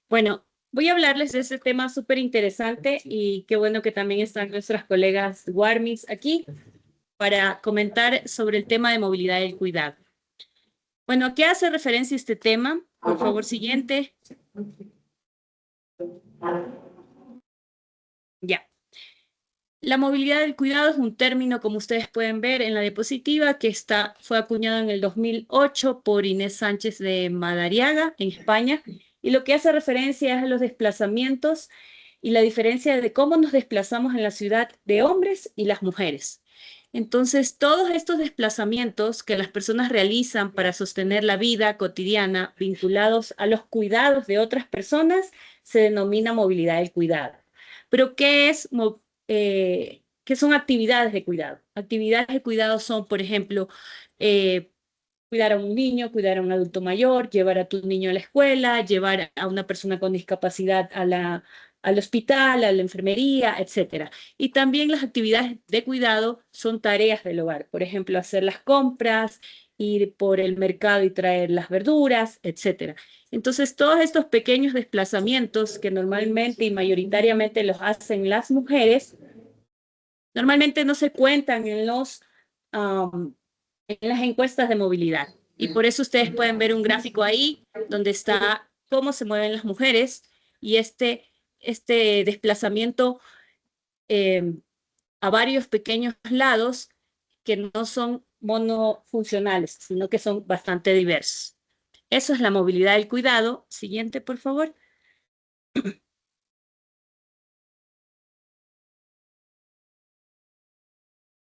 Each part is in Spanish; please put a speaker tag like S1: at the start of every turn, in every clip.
S1: Bueno, voy a hablarles de este tema súper interesante y qué bueno que también están nuestras colegas Warmis aquí para comentar sobre el tema de movilidad y cuidado. Bueno, ¿a qué hace referencia este tema? Por favor, siguiente. Ya. La movilidad del cuidado es un término, como ustedes pueden ver en la diapositiva, que fue acuñado en el 2008 por Inés Sánchez de Madariaga, en España, y lo que hace referencia es a los desplazamientos y la diferencia de cómo nos desplazamos en la ciudad de hombres y las mujeres. Entonces, todos estos desplazamientos que las personas realizan para sostener la vida cotidiana vinculados a los cuidados de otras personas se denomina movilidad del cuidado. Pero, ¿qué son actividades de cuidado? Actividades de cuidado son, por ejemplo, cuidar a un niño, cuidar a un adulto mayor, llevar a tu niño a la escuela, llevar a una persona con discapacidad al hospital, a la enfermería, etcétera. Y también las actividades de cuidado son tareas del hogar, por ejemplo, hacer las compras, ir por el mercado y traer las verduras, etcétera. Entonces, todos estos pequeños desplazamientos que normalmente y mayoritariamente los hacen las mujeres, normalmente no se cuentan en las encuestas de movilidad. Y por eso ustedes pueden ver un gráfico ahí donde está cómo se mueven las mujeres y este desplazamiento a varios pequeños lados que no son monofuncionales, sino que son bastante diversos. Eso es la movilidad del cuidado. Siguiente, por favor.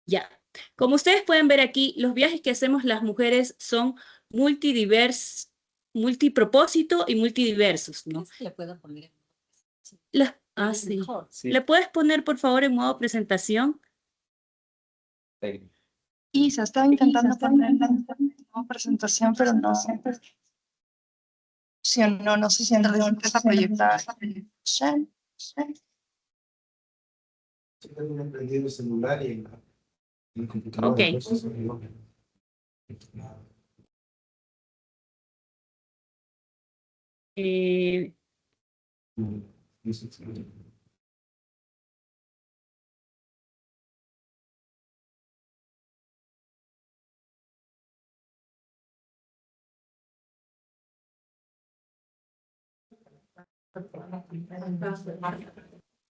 S1: Ya. Como ustedes pueden ver aquí, los viajes que hacemos las mujeres son multipropósito y multidiversos, ¿no?
S2: Le puedo poner.
S1: Sí. ¿Le puedes poner, por favor, en modo presentación?
S3: Y se estaba intentando poner como presentación, pero no funcionó, no sé si en realidad empieza a proyectar.
S4: Tengo prendido el celular y el computador.
S1: Ok.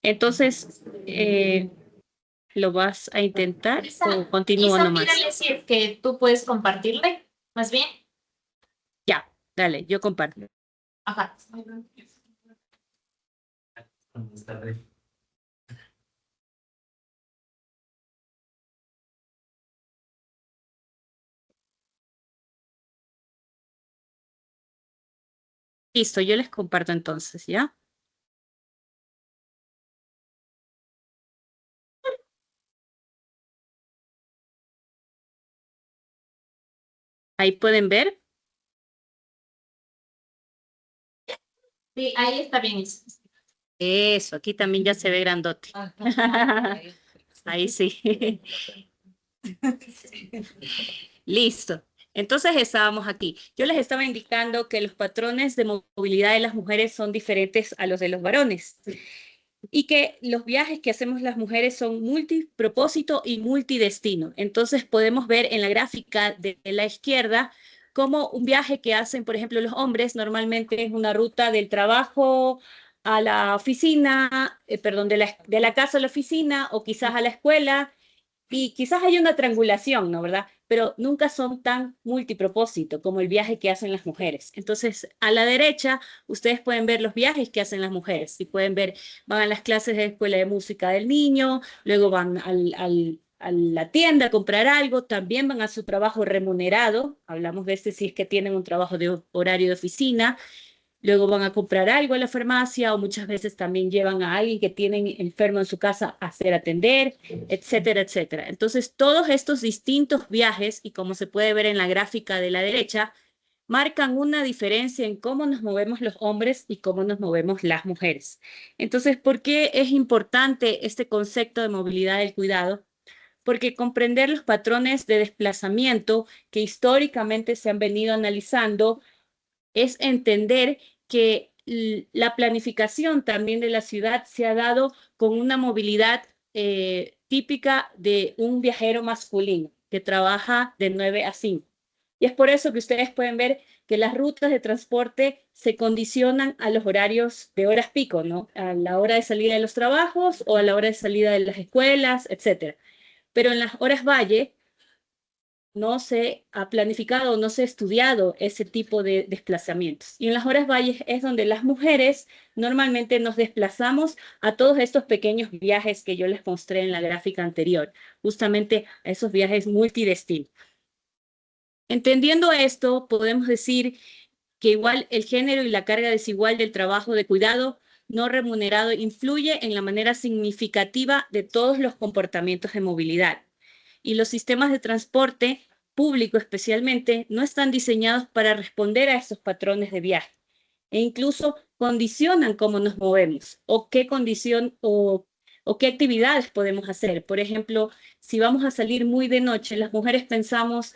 S1: Entonces, ¿lo vas a intentar o continúo
S2: Isa,
S1: nomás?
S2: mírale si es que tú puedes compartirle, más bien.
S1: Ya, dale, yo comparto.
S2: Ajá.
S1: Listo, yo les comparto entonces, ¿ya? Ahí pueden ver.
S2: Sí, ahí está bien eso.
S1: Eso, aquí también ya se ve grandote. Ahí sí. Listo. Entonces estábamos aquí. Yo les estaba indicando que los patrones de movilidad de las mujeres son diferentes a los de los varones y que los viajes que hacemos las mujeres son multipropósito y multidestino. Entonces podemos ver en la gráfica de la izquierda cómo un viaje que hacen, por ejemplo, los hombres normalmente es una ruta del trabajo a la oficina, perdón, de la casa a la oficina o quizás a la escuela y quizás hay una triangulación, ¿no? ¿Verdad? Pero nunca son tan multipropósito como el viaje que hacen las mujeres. Entonces, a la derecha, ustedes pueden ver los viajes que hacen las mujeres. Y pueden ver, van a las clases de escuela de música del niño, luego van a la tienda a comprar algo, también van a su trabajo remunerado. Hablamos de si es que tienen un trabajo de horario de oficina. Luego van a comprar algo a la farmacia o muchas veces también llevan a alguien que tienen enfermo en su casa a hacer atender, etcétera, etcétera. Entonces, todos estos distintos viajes, y como se puede ver en la gráfica de la derecha, marcan una diferencia en cómo nos movemos los hombres y cómo nos movemos las mujeres. Entonces, ¿por qué es importante este concepto de movilidad del cuidado? Porque comprender los patrones de desplazamiento que históricamente se han venido analizando es entender que la planificación también de la ciudad se ha dado con una movilidad típica de un viajero masculino que trabaja de 9 a 5. Y es por eso que ustedes pueden ver que las rutas de transporte se condicionan a los horarios de horas pico, ¿no? A la hora de salida de los trabajos o a la hora de salida de las escuelas, etc. Pero en las horas valle no se ha planificado, no se ha estudiado ese tipo de desplazamientos. Y en las horas valles es donde las mujeres normalmente nos desplazamos a todos estos pequeños viajes que yo les mostré en la gráfica anterior, justamente a esos viajes multidestinos. Entendiendo esto, podemos decir que igual el género y la carga desigual del trabajo de cuidado no remunerado influye en la manera significativa de todos los comportamientos de movilidad. Y los sistemas de transporte público especialmente no están diseñados para responder a estos patrones de viaje e incluso condicionan cómo nos movemos o qué condición o qué actividades podemos hacer. Por ejemplo, si vamos a salir muy de noche, las mujeres pensamos,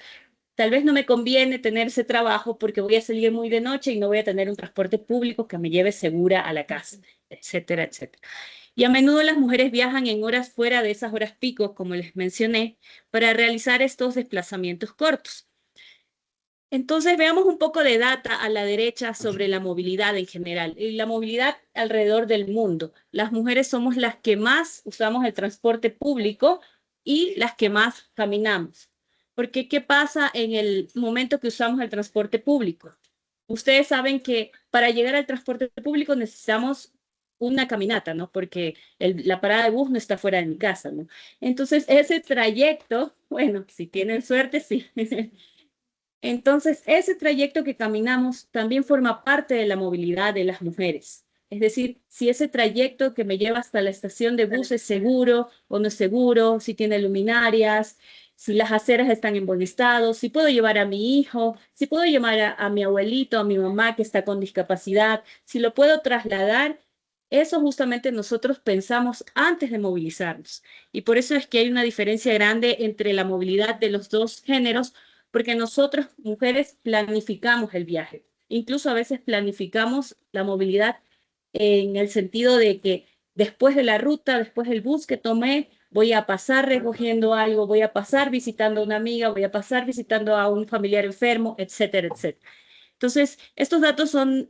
S1: tal vez no me conviene tener ese trabajo porque voy a salir muy de noche y no voy a tener un transporte público que me lleve segura a la casa, etcétera, etcétera. Y a menudo las mujeres viajan en horas fuera de esas horas picos, como les mencioné, para realizar estos desplazamientos cortos. Entonces veamos un poco de data a la derecha sobre la movilidad en general y la movilidad alrededor del mundo. Las mujeres somos las que más usamos el transporte público y las que más caminamos. Porque ¿qué pasa en el momento que usamos el transporte público? Ustedes saben que para llegar al transporte público necesitamos una caminata, ¿no? Porque la parada de bus no está fuera de mi casa, ¿no? Entonces, ese trayecto, bueno, si tienen suerte, sí. Entonces, ese trayecto que caminamos también forma parte de la movilidad de las mujeres. Es decir, si ese trayecto que me lleva hasta la estación de bus es seguro o no es seguro, si tiene luminarias, si las aceras están en buen estado, si puedo llevar a mi hijo, si puedo llevar a mi abuelito, a mi mamá que está con discapacidad, si lo puedo trasladar, eso justamente nosotros pensamos antes de movilizarnos. Y por eso es que hay una diferencia grande entre la movilidad de los dos géneros, porque nosotros, mujeres, planificamos el viaje. Incluso a veces planificamos la movilidad en el sentido de que después de la ruta, después del bus que tomé, voy a pasar recogiendo algo, voy a pasar visitando a una amiga, voy a pasar visitando a un familiar enfermo, etcétera, etcétera. Entonces, estos datos son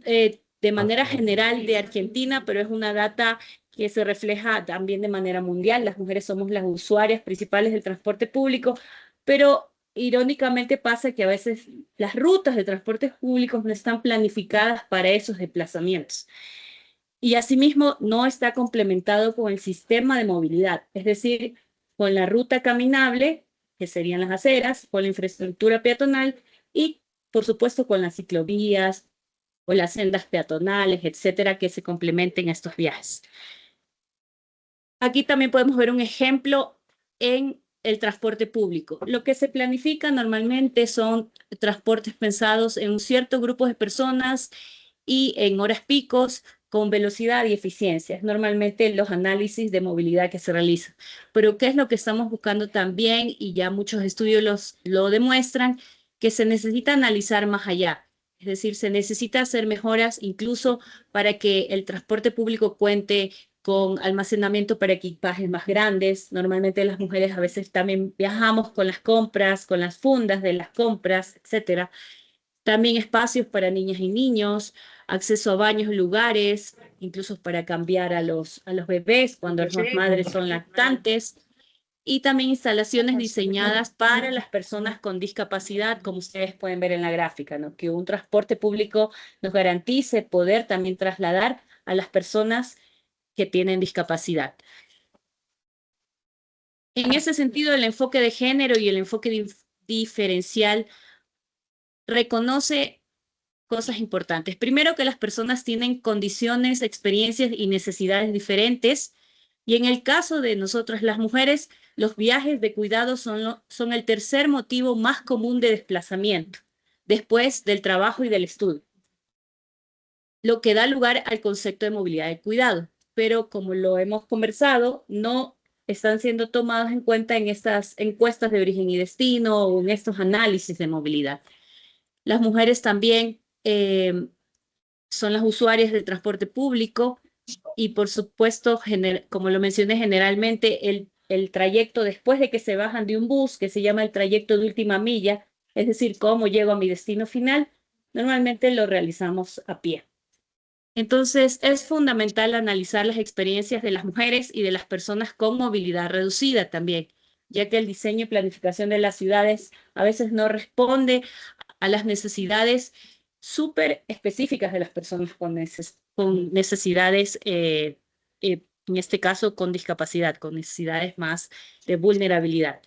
S1: de manera general de Argentina, pero es una data que se refleja también de manera mundial. Las mujeres somos las usuarias principales del transporte público, pero irónicamente pasa que a veces las rutas de transportes públicos no están planificadas para esos desplazamientos. Y asimismo no está complementado con el sistema de movilidad, es decir, con la ruta caminable, que serían las aceras, con la infraestructura peatonal y, por supuesto, con las ciclovías o las sendas peatonales, etcétera, que se complementen a estos viajes. Aquí también podemos ver un ejemplo en el transporte público. Lo que se planifica normalmente son transportes pensados en un cierto grupo de personas y en horas picos con velocidad y eficiencia. Es normalmente los análisis de movilidad que se realizan. Pero ¿qué es lo que estamos buscando también? Y ya muchos estudios lo demuestran, que se necesita analizar más allá. Es decir, se necesita hacer mejoras incluso para que el transporte público cuente con almacenamiento para equipajes más grandes. Normalmente las mujeres a veces también viajamos con las compras, con las fundas de las compras, etcétera. También espacios para niñas y niños, acceso a baños, lugares, incluso para cambiar a los bebés cuando las madres son lactantes. Y también instalaciones diseñadas para las personas con discapacidad, como ustedes pueden ver en la gráfica, ¿no? Que un transporte público nos garantice poder también trasladar a las personas que tienen discapacidad. En ese sentido, el enfoque de género y el enfoque diferencial reconoce cosas importantes. Primero, que las personas tienen condiciones, experiencias y necesidades diferentes. Y en el caso de nosotras las mujeres, los viajes de cuidado son el tercer motivo más común de desplazamiento, después del trabajo y del estudio, lo que da lugar al concepto de movilidad de cuidado. Pero como lo hemos conversado, no están siendo tomados en cuenta en estas encuestas de origen y destino o en estos análisis de movilidad. Las mujeres también son las usuarias del transporte público y por supuesto, como lo mencioné generalmente, el trayecto después de que se bajan de un bus, que se llama el trayecto de última milla, es decir, cómo llego a mi destino final, normalmente lo realizamos a pie. Entonces, es fundamental analizar las experiencias de las mujeres y de las personas con movilidad reducida también, ya que el diseño y planificación de las ciudades a veces no responde a las necesidades súper específicas de las personas con necesidades, en este caso con discapacidad, con necesidades más de vulnerabilidad.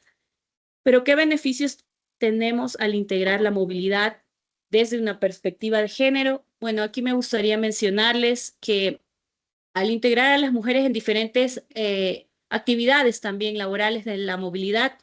S1: Pero ¿qué beneficios tenemos al integrar la movilidad desde una perspectiva de género? Bueno, aquí me gustaría mencionarles que al integrar a las mujeres en diferentes actividades también laborales de la movilidad,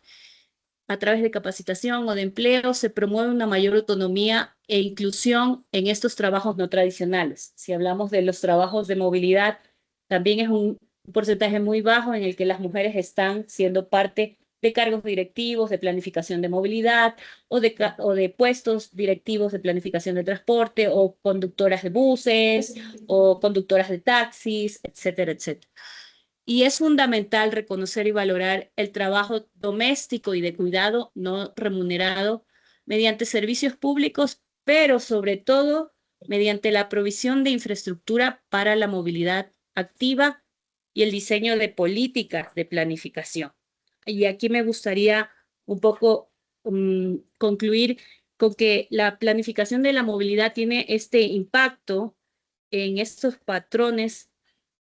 S1: a través de capacitación o de empleo, se promueve una mayor autonomía e inclusión en estos trabajos no tradicionales. Si hablamos de los trabajos de movilidad, también es un porcentaje muy bajo en el que las mujeres están siendo parte de cargos directivos, de planificación de movilidad o de puestos directivos de planificación de transporte o conductoras de buses o conductoras de taxis, etcétera, etcétera. Y es fundamental reconocer y valorar el trabajo doméstico y de cuidado no remunerado mediante servicios públicos, pero sobre todo mediante la provisión de infraestructura para la movilidad activa y el diseño de políticas de planificación. Y aquí me gustaría un poco concluir con que la planificación de la movilidad tiene este impacto en estos patrones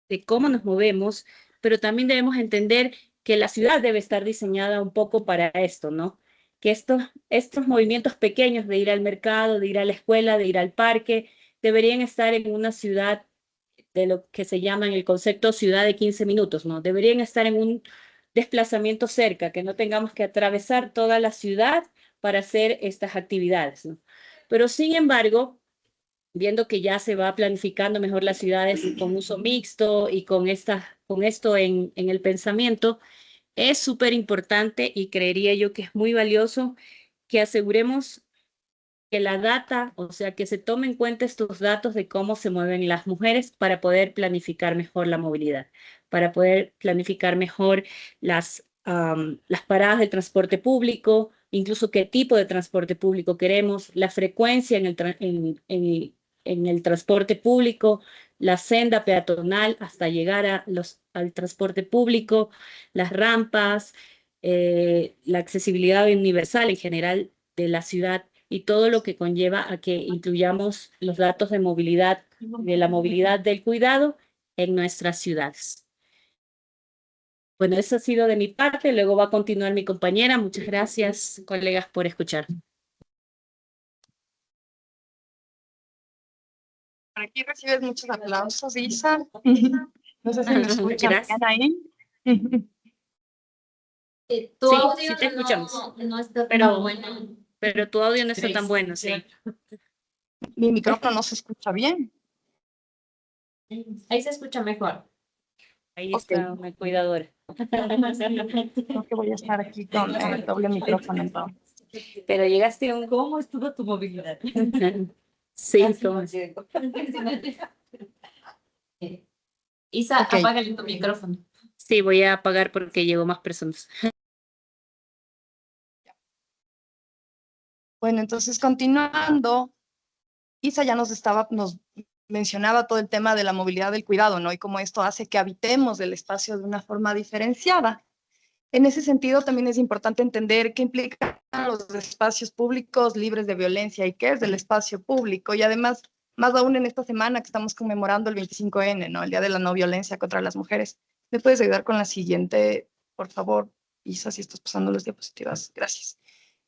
S1: de cómo nos movemos, pero también debemos entender que la ciudad debe estar diseñada un poco para esto, ¿no? Que estos movimientos pequeños de ir al mercado, de ir a la escuela, de ir al parque, deberían estar en una ciudad de lo que se llama en el concepto ciudad de 15 minutos, ¿no? Deberían estar en un desplazamiento cerca, que no tengamos que atravesar toda la ciudad para hacer estas actividades, ¿no? Pero sin embargo, viendo que ya se va planificando mejor las ciudades con uso mixto y con esto en el pensamiento, es súper importante y creería yo que es muy valioso que aseguremos que la data, o sea, que se tomen en cuenta estos datos de cómo se mueven las mujeres para poder planificar mejor la movilidad, para poder planificar mejor las paradas de transporte público, incluso qué tipo de transporte público queremos, la frecuencia en el transporte público, la senda peatonal hasta llegar al transporte público, las rampas, la accesibilidad universal en general de la ciudad y todo lo que conlleva a que incluyamos los datos de movilidad, de la movilidad del cuidado en nuestras ciudades. Bueno, eso ha sido de mi parte, luego va a continuar mi compañera. Muchas gracias, colegas, por escuchar.
S3: Aquí recibes muchos aplausos, Isa. No sé si me escuchan
S1: Gracias.
S3: bien ahí.
S2: Tu
S1: Sí,
S2: audio
S1: sí te escuchamos.
S2: no está
S1: Pero-
S2: tan bueno.
S1: Pero tu audio no está tan bueno, sí.
S3: Mi micrófono no se escucha bien.
S2: Ahí se escucha mejor.
S1: Ahí
S3: Ok.
S1: está una cuidadora.
S3: Creo que voy a estar aquí con el doble micrófono entonces.
S1: Pero llegaste a un...
S2: ¿Cómo estuvo tu movilidad?
S1: Sí,
S2: Isa,
S3: Ok.
S2: apágale tu micrófono.
S1: sí, voy a apagar porque llegó más personas.
S3: Bueno, entonces continuando, Isa ya nos mencionaba todo el tema de la movilidad del cuidado, ¿no? Y cómo esto hace que habitemos el espacio de una forma diferenciada. En ese sentido, también es importante entender qué implican los espacios públicos libres de violencia y qué es el espacio público. Y además, más aún en esta semana que estamos conmemorando el 25N, ¿no? El Día de la No Violencia contra las Mujeres. ¿Me puedes ayudar con la siguiente, por favor, Isa, si estás pasando las diapositivas? Gracias.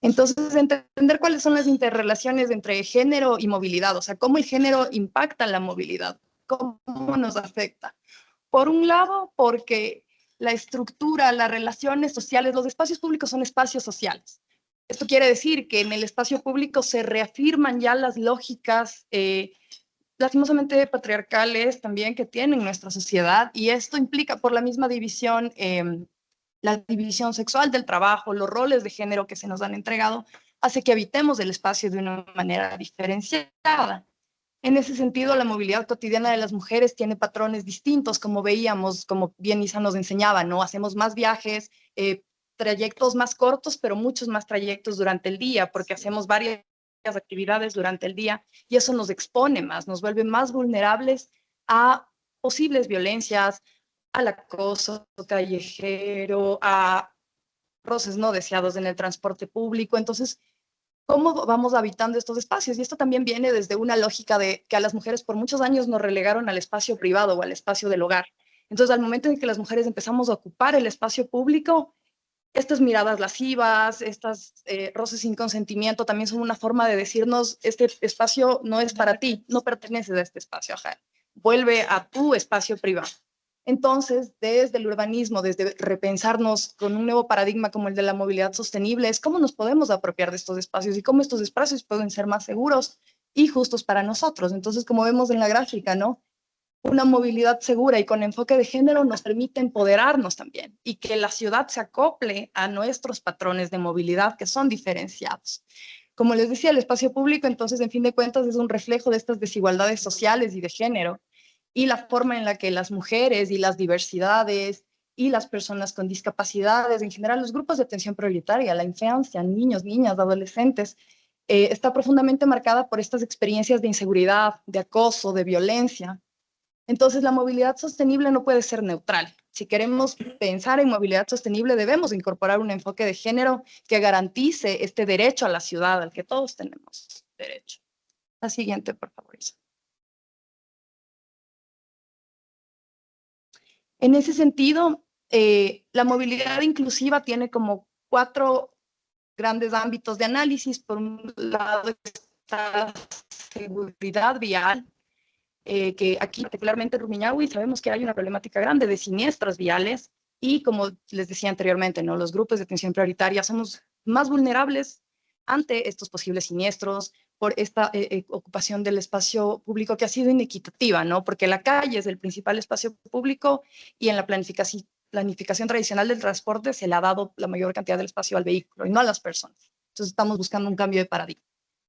S3: Entonces, entender cuáles son las interrelaciones entre género y movilidad, o sea, cómo el género impacta la movilidad, cómo nos afecta. Por un lado, porque la estructura, las relaciones sociales, los espacios públicos son espacios sociales. Esto quiere decir que en el espacio público se reafirman ya las lógicas lastimosamente patriarcales también que tienen nuestra sociedad, y esto implica por la misma división, la división sexual del trabajo, los roles de género que se nos han entregado, hace que habitemos el espacio de una manera diferenciada. En ese sentido, la movilidad cotidiana de las mujeres tiene patrones distintos, como veíamos, como bien Isa nos enseñaba, ¿no? Hacemos más viajes, trayectos más cortos, pero muchos más trayectos durante el día, porque hacemos varias actividades durante el día y eso nos expone más, nos vuelve más vulnerables a posibles violencias, al acoso callejero, a roces no deseados en el transporte público. Entonces, ¿cómo vamos habitando estos espacios? Y esto también viene desde una lógica de que a las mujeres por muchos años nos relegaron al espacio privado o al espacio del hogar. Entonces, al momento en que las mujeres empezamos a ocupar el espacio público, estas miradas lascivas, estas roces sin consentimiento también son una forma de decirnos, este espacio no es para ti, no perteneces a este espacio, ajá. Vuelve a tu espacio privado. Entonces, desde el urbanismo, desde repensarnos con un nuevo paradigma como el de la movilidad sostenible, es cómo nos podemos apropiar de estos espacios y cómo estos espacios pueden ser más seguros y justos para nosotros. Entonces, como vemos en la gráfica, ¿no? Una movilidad segura y con enfoque de género nos permite empoderarnos también y que la ciudad se acople a nuestros patrones de movilidad que son diferenciados. Como les decía, el espacio público, entonces, en fin de cuentas, es un reflejo de estas desigualdades sociales y de género y la forma en la que las mujeres y las diversidades y las personas con discapacidades, en general los grupos de atención prioritaria, la infancia, niños, niñas, adolescentes, está profundamente marcada por estas experiencias de inseguridad, de acoso, de violencia. Entonces, la movilidad sostenible no puede ser neutral. Si queremos pensar en movilidad sostenible, debemos incorporar un enfoque de género que garantice este derecho a la ciudad al que todos tenemos derecho. La siguiente, por favor. En ese sentido, la movilidad inclusiva tiene como 4 grandes ámbitos de análisis. Por un lado está la seguridad vial, que aquí particularmente en Rumiñahui sabemos que hay una problemática grande de siniestros viales y como les decía anteriormente, ¿no? Los grupos de atención prioritaria somos más vulnerables ante estos posibles siniestros por esta ocupación del espacio público que ha sido inequitativa, ¿no? Porque la calle es el principal espacio público y en la planificación tradicional del transporte se le ha dado la mayor cantidad del espacio al vehículo y no a las personas. Entonces estamos buscando un cambio de paradigma.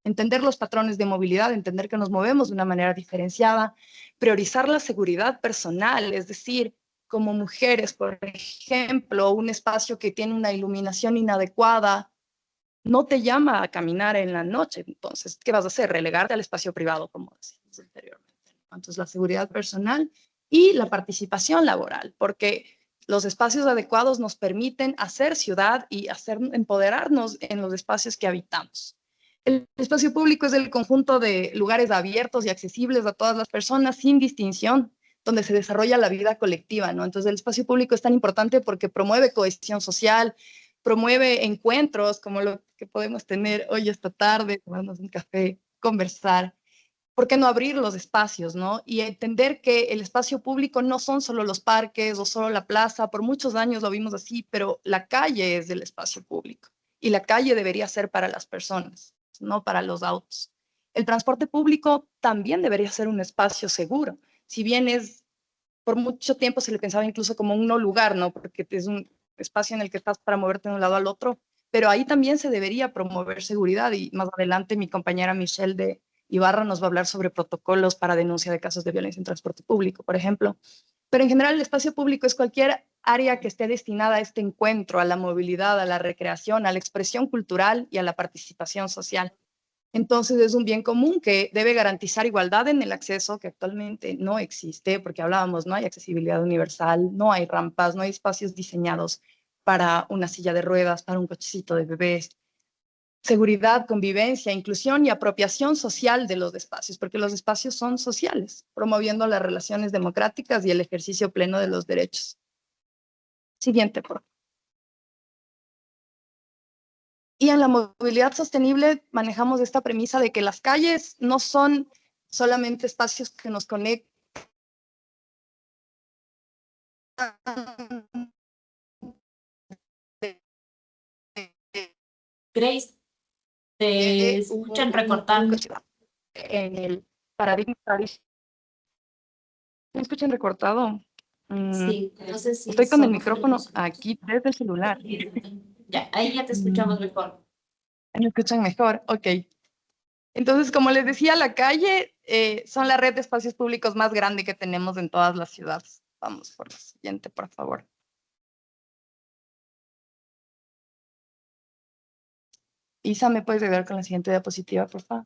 S3: Entender los patrones de movilidad, entender que nos movemos de una manera diferenciada, priorizar la seguridad personal, es decir, como mujeres, por ejemplo, un espacio que tiene una iluminación inadecuada no te llama a caminar en la noche. Entonces, ¿qué vas a hacer? Relegarte al espacio privado, como decíamos anteriormente. Entonces, la seguridad personal y la participación laboral, porque los espacios adecuados nos permiten hacer ciudad y empoderarnos en los espacios que habitamos. El espacio público es el conjunto de lugares abiertos y accesibles a todas las personas sin distinción, donde se desarrolla la vida colectiva, ¿no? Entonces el espacio público es tan importante porque promueve cohesión social, promueve encuentros como lo que podemos tener hoy esta tarde, tomarnos un café, conversar. ¿Por qué no abrir los espacios, no? Y entender que el espacio público no son solo los parques o solo la plaza, por muchos años lo vimos así, pero la calle es el espacio público y la calle debería ser para las personas, no para los autos. El transporte público también debería ser un espacio seguro, si bien por mucho tiempo se le pensaba incluso como un no lugar, ¿no? Porque es un espacio en el que estás para moverte de un lado al otro, pero ahí también se debería promover seguridad y más adelante mi compañera Michelle de Ibarra nos va a hablar sobre protocolos para denuncia de casos de violencia en transporte público, por ejemplo. Pero en general el espacio público es cualquier área que esté destinada a este encuentro, a la movilidad, a la recreación, a la expresión cultural y a la participación social. Entonces es un bien común que debe garantizar igualdad en el acceso, que actualmente no existe, porque hablábamos, no hay accesibilidad universal, no hay rampas, no hay espacios diseñados para una silla de ruedas, para un cochecito de bebés. Seguridad, convivencia, inclusión y apropiación social de los espacios, porque los espacios son sociales, promoviendo las relaciones democráticas y el ejercicio pleno de los derechos. Siguiente, por favor. Y en la movilidad sostenible manejamos esta premisa de que las calles no son solamente espacios que nos conectan.
S2: Grace, te escuchan recortando.
S3: En el paradigma tradicional. ¿Me escuchan recortado?
S2: Sí, no sé si
S3: Estoy con el
S2: somos
S3: micrófono
S2: nosotros.
S3: aquí desde el celular.
S2: Ya, ahí ya te escuchamos mejor.
S3: ¿Me escuchan mejor? Ok. Entonces, como les decía, la calle son la red de espacios públicos más grande que tenemos en todas las ciudades. Vamos por la siguiente, por favor. Isa, ¿me puedes ayudar con la siguiente diapositiva, por favor?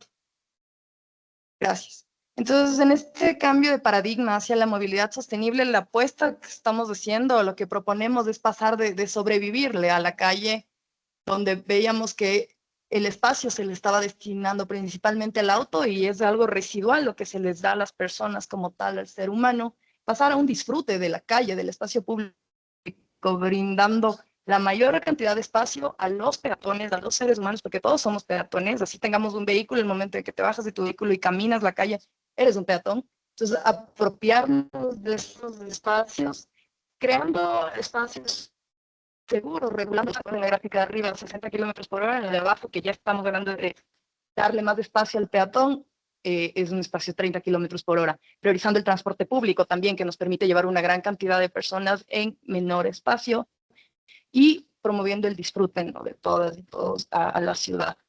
S3: Gracias. Entonces, en este cambio de paradigma hacia la movilidad sostenible, la apuesta que estamos haciendo, lo que proponemos es pasar de sobrevivirle a la calle, donde veíamos que el espacio se le estaba destinando principalmente al auto y es algo residual lo que se les da a las personas como tal, al ser humano, pasar a un disfrute de la calle, del espacio público, brindando la mayor cantidad de espacio a los peatones, a los seres humanos, porque todos somos peatones, así tengamos un vehículo, el momento en que te bajas de tu vehículo y caminas la calle, eres un peatón. Entonces, apropiarnos de esos espacios, creando espacios seguros, regulando en la gráfica de arriba 60 kilómetros por hora, en la de abajo, que ya estamos hablando de darle más espacio al peatón, es un espacio 30 kilómetros por hora, priorizando el transporte público también, que nos permite llevar una gran cantidad de personas en menor espacio, y promoviendo el disfrute, ¿no?, de todas y todos a la ciudad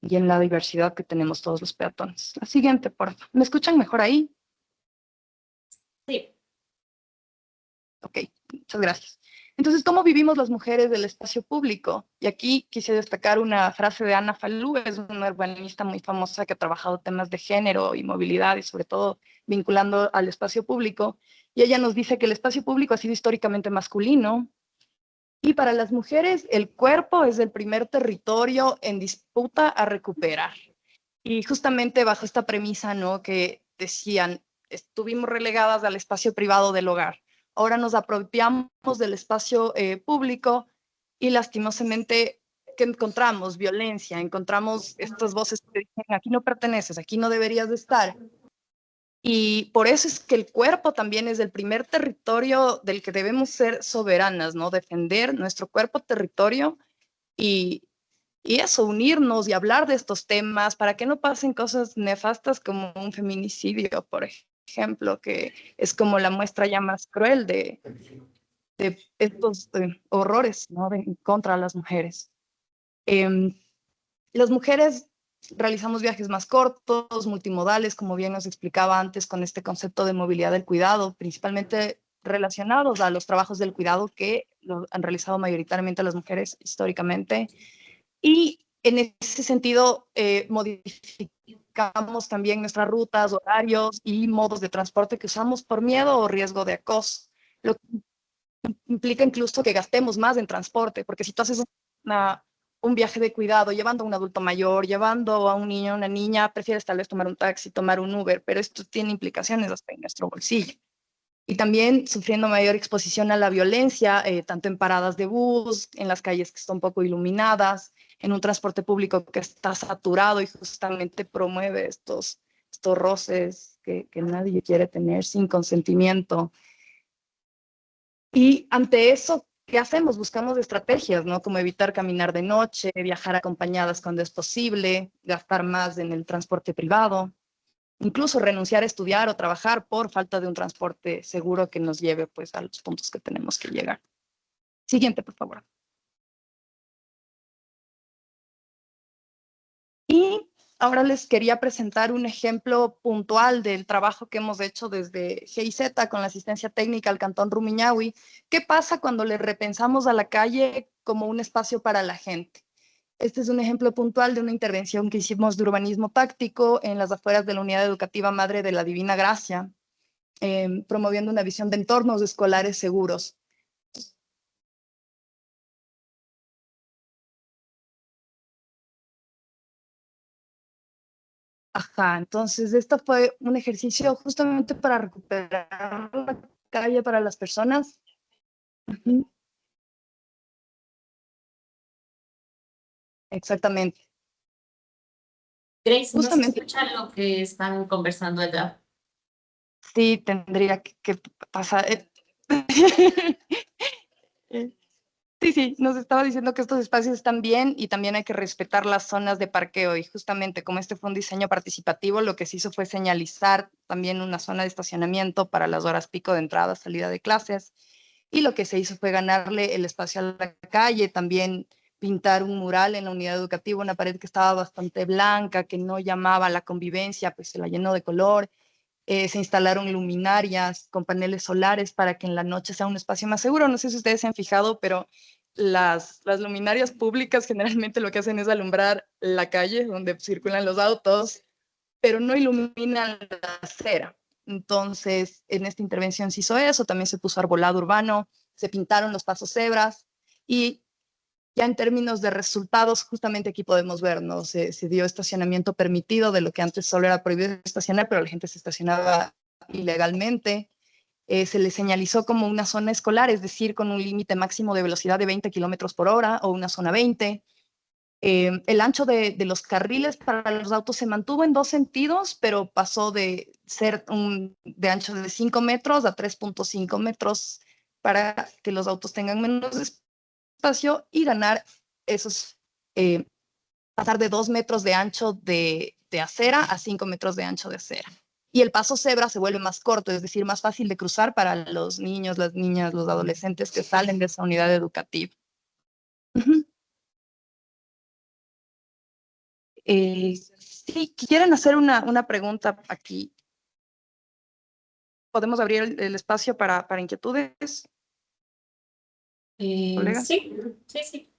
S3: y en la diversidad que tenemos todos los peatones. La siguiente, por favor. ¿Me escuchan mejor ahí?
S2: Sí.
S3: Ok, muchas gracias. Entonces, ¿cómo vivimos las mujeres del espacio público? Y aquí quise destacar una frase de Ana Falú, es una urbanista muy famosa que ha trabajado temas de género y movilidad y sobre todo vinculando al espacio público. Y ella nos dice que el espacio público ha sido históricamente masculino, y para las mujeres, el cuerpo es el primer territorio en disputa a recuperar. Y justamente bajo esta premisa, ¿no?, que decían, estuvimos relegadas al espacio privado del hogar. Ahora nos apropiamos del espacio público y lastimosamente, ¿qué encontramos? Violencia, encontramos estas voces que dicen, aquí no perteneces, aquí no deberías de estar. Y por eso es que el cuerpo también es el primer territorio del que debemos ser soberanas, ¿no? Defender nuestro cuerpo territorio y, y eso, unirnos y hablar de estos temas para que no pasen cosas nefastas como un feminicidio, por ejemplo, que es como la muestra ya más cruel de estos horrores, ¿no?, contra las mujeres. Las mujeres realizamos viajes más cortos, multimodales, como bien nos explicaba antes, con este concepto de movilidad del cuidado, principalmente relacionados a los trabajos del cuidado que lo han realizado mayoritariamente las mujeres históricamente. Y en ese sentido, modificamos también nuestras rutas, horarios y modos de transporte que usamos por miedo o riesgo de acoso, lo que implica incluso que gastemos más en transporte, porque si tú haces un viaje de cuidado, llevando a un adulto mayor, llevando a un niño, a una niña, prefieres tal vez tomar un taxi, tomar un Uber, pero esto tiene implicaciones hasta en nuestro bolsillo. Y también sufriendo mayor exposición a la violencia, tanto en paradas de bus, en las calles que están poco iluminadas, en un transporte público que está saturado y justamente promueve estos roces que nadie quiere tener sin consentimiento. Y ante eso, ¿qué hacemos? Buscamos estrategias, ¿no? Como evitar caminar de noche, viajar acompañadas cuando es posible, gastar más en el transporte privado, incluso renunciar a estudiar o trabajar por falta de un transporte seguro que nos lleve, pues, a los puntos que tenemos que llegar. Siguiente, por favor. Y ahora les quería presentar un ejemplo puntual del trabajo que hemos hecho desde GIZ con la asistencia técnica al Cantón Rumiñahui. ¿Qué pasa cuando le repensamos a la calle como un espacio para la gente? Este es un ejemplo puntual de una intervención que hicimos de urbanismo táctico en las afueras de la Unidad Educativa Madre de la Divina Gracia, promoviendo una visión de entornos escolares seguros. Ajá, entonces esto fue un ejercicio justamente para recuperar la calle para las personas. Ujú, exactamente,
S2: Grace, no se
S3: justamente,
S2: escucha lo que están conversando allá.
S3: sí, tendría que pasar. Sí, sí, nos estaba diciendo que estos espacios están bien y también hay que respetar las zonas de parqueo, y justamente como este fue un diseño participativo, lo que se hizo fue señalizar también una zona de estacionamiento para las horas pico de entrada, salida de clases, y lo que se hizo fue ganarle el espacio a la calle, también pintar un mural en la unidad educativa, una pared que estaba bastante blanca, que no llamaba a la convivencia, pues se la llenó de color. Se instalaron luminarias con paneles solares para que en la noche sea un espacio más seguro. No sé si ustedes se han fijado, pero las luminarias públicas generalmente lo que hacen es alumbrar la calle donde circulan los autos, pero no iluminan la acera. Entonces, en esta intervención se hizo eso, también se puso arbolado urbano, se pintaron los pasos cebras y ya en términos de resultados, justamente aquí podemos ver, ¿no? Se dio estacionamiento permitido de lo que antes solo era prohibido estacionar, pero la gente se estacionaba ilegalmente. Se le señalizó como una zona escolar, es decir, con un límite máximo de velocidad de 20 kilómetros por hora o una zona 20. El ancho de los carriles para los autos se mantuvo en 2 sentidos, pero pasó de ser de ancho de 5 metros a 3.5 metros para que los autos tengan menos espacio y ganar esos, pasar de 2 metros de ancho de acera a 5 metros de ancho de acera. Y el paso cebra se vuelve más corto, es decir, más fácil de cruzar para los niños, las niñas, los adolescentes que salen de esa unidad educativa. Si quieren hacer una pregunta aquí, podemos abrir el espacio para inquietudes. ¿Colegas?
S2: Sí, sí, sí.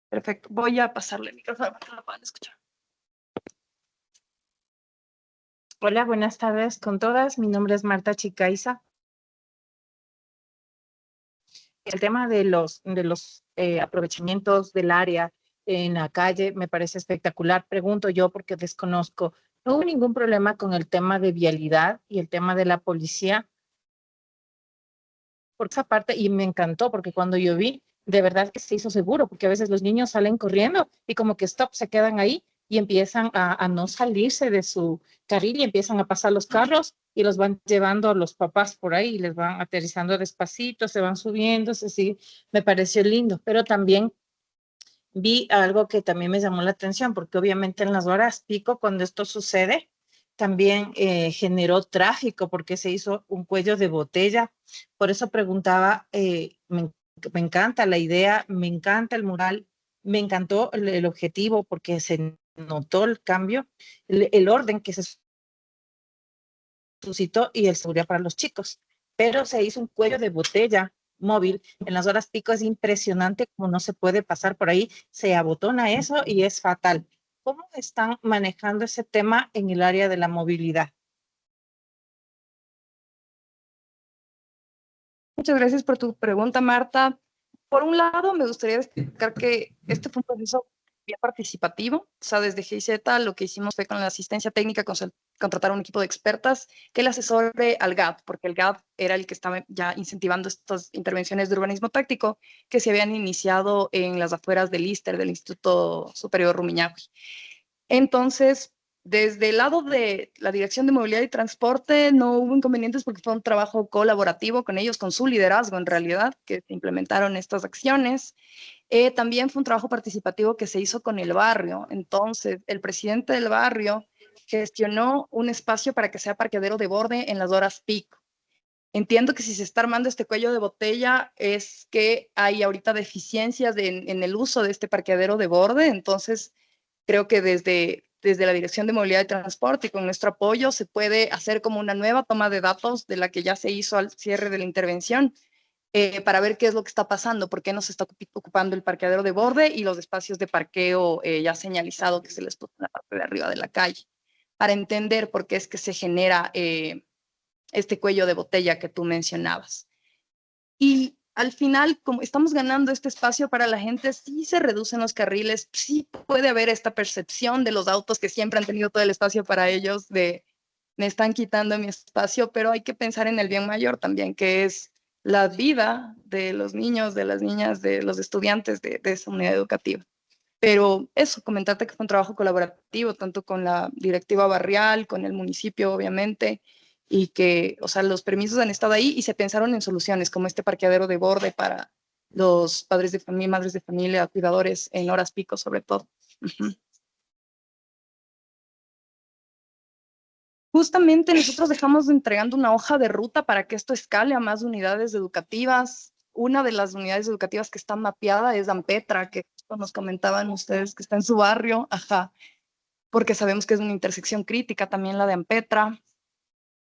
S3: Perfecto. Voy a pasarle el micrófono para que lo puedan escuchar.
S5: Hola, buenas tardes con todas. Mi nombre es Marta Chicaiza. El tema de los aprovechamientos del área en la calle me parece espectacular. Pregunto yo porque desconozco. ¿No hubo ningún problema con el tema de vialidad y el tema de la policía? Por esa parte, y me encantó porque cuando yo vi, de verdad que se hizo seguro, porque a veces los niños salen corriendo y como que stop, se quedan ahí y empiezan a no salirse de su carril y empiezan a pasar los carros y los van llevando a los papás por ahí y les van aterrizando despacito, se van subiendo, sí, me pareció lindo, pero también vi algo que también me llamó la atención, porque obviamente en las horas pico, cuando esto sucede, también generó tráfico, porque se hizo un cuello de botella. Por eso preguntaba, me encanta la idea, me encanta el mural, me encantó el objetivo, porque se notó el cambio, el orden que se suscitó y el seguridad para los chicos. Pero se hizo un cuello de botella móvil en las horas pico. Es impresionante cómo no se puede pasar por ahí, se abotona eso y es fatal. ¿Cómo están manejando ese tema en el área de la movilidad?
S3: Muchas gracias por tu pregunta, Marta. Por un lado, me gustaría destacar que este fue un proceso bien participativo. O sea, desde GIZ lo que hicimos fue con la asistencia técnica contratar un equipo de expertas que le asesore al GAP, porque el GAP era el que estaba ya incentivando estas intervenciones de urbanismo táctico que se habían iniciado en las afueras del ISTER, del Instituto Superior Rumiñahui. Entonces, desde el lado de la Dirección de Movilidad y Transporte no hubo inconvenientes porque fue un trabajo colaborativo con ellos, con su liderazgo en realidad, que se implementaron estas acciones. También fue un trabajo participativo que se hizo con el barrio. Entonces, el presidente del barrio gestionó un espacio para que sea parqueadero de borde en las horas pico. Entiendo que si se está armando este cuello de botella es que hay ahorita deficiencias en el uso de este parqueadero de borde, entonces creo que desde la Dirección de Movilidad y Transporte y con nuestro apoyo se puede hacer como una nueva toma de datos de la que ya se hizo al cierre de la intervención para ver qué es lo que está pasando, por qué no se está ocupando el parqueadero de borde y los espacios de parqueo ya señalizado que se les puso en la parte de arriba de la calle, para entender por qué es que se genera este cuello de botella que tú mencionabas. Y al final, como estamos ganando este espacio para la gente, sí se reducen los carriles, sí puede haber esta percepción de los autos que siempre han tenido todo el espacio para ellos, de me están quitando mi espacio, pero hay que pensar en el bien mayor también, que es la vida de los niños, de las niñas, de los estudiantes de esa unidad educativa. Pero eso, comentarte que fue un trabajo colaborativo, tanto con la directiva barrial, con el municipio, obviamente, y que, o sea, los permisos han estado ahí y se pensaron en soluciones como este parqueadero de borde para los padres de familia, madres de familia, cuidadores en horas pico sobre todo. Justamente nosotros dejamos entregando una hoja de ruta para que esto escale a más unidades educativas. Una de las unidades educativas que está mapeada es Ampetra, que nos comentaban ustedes que está en su barrio, ajá, porque sabemos que es una intersección crítica, también la de Ampetra.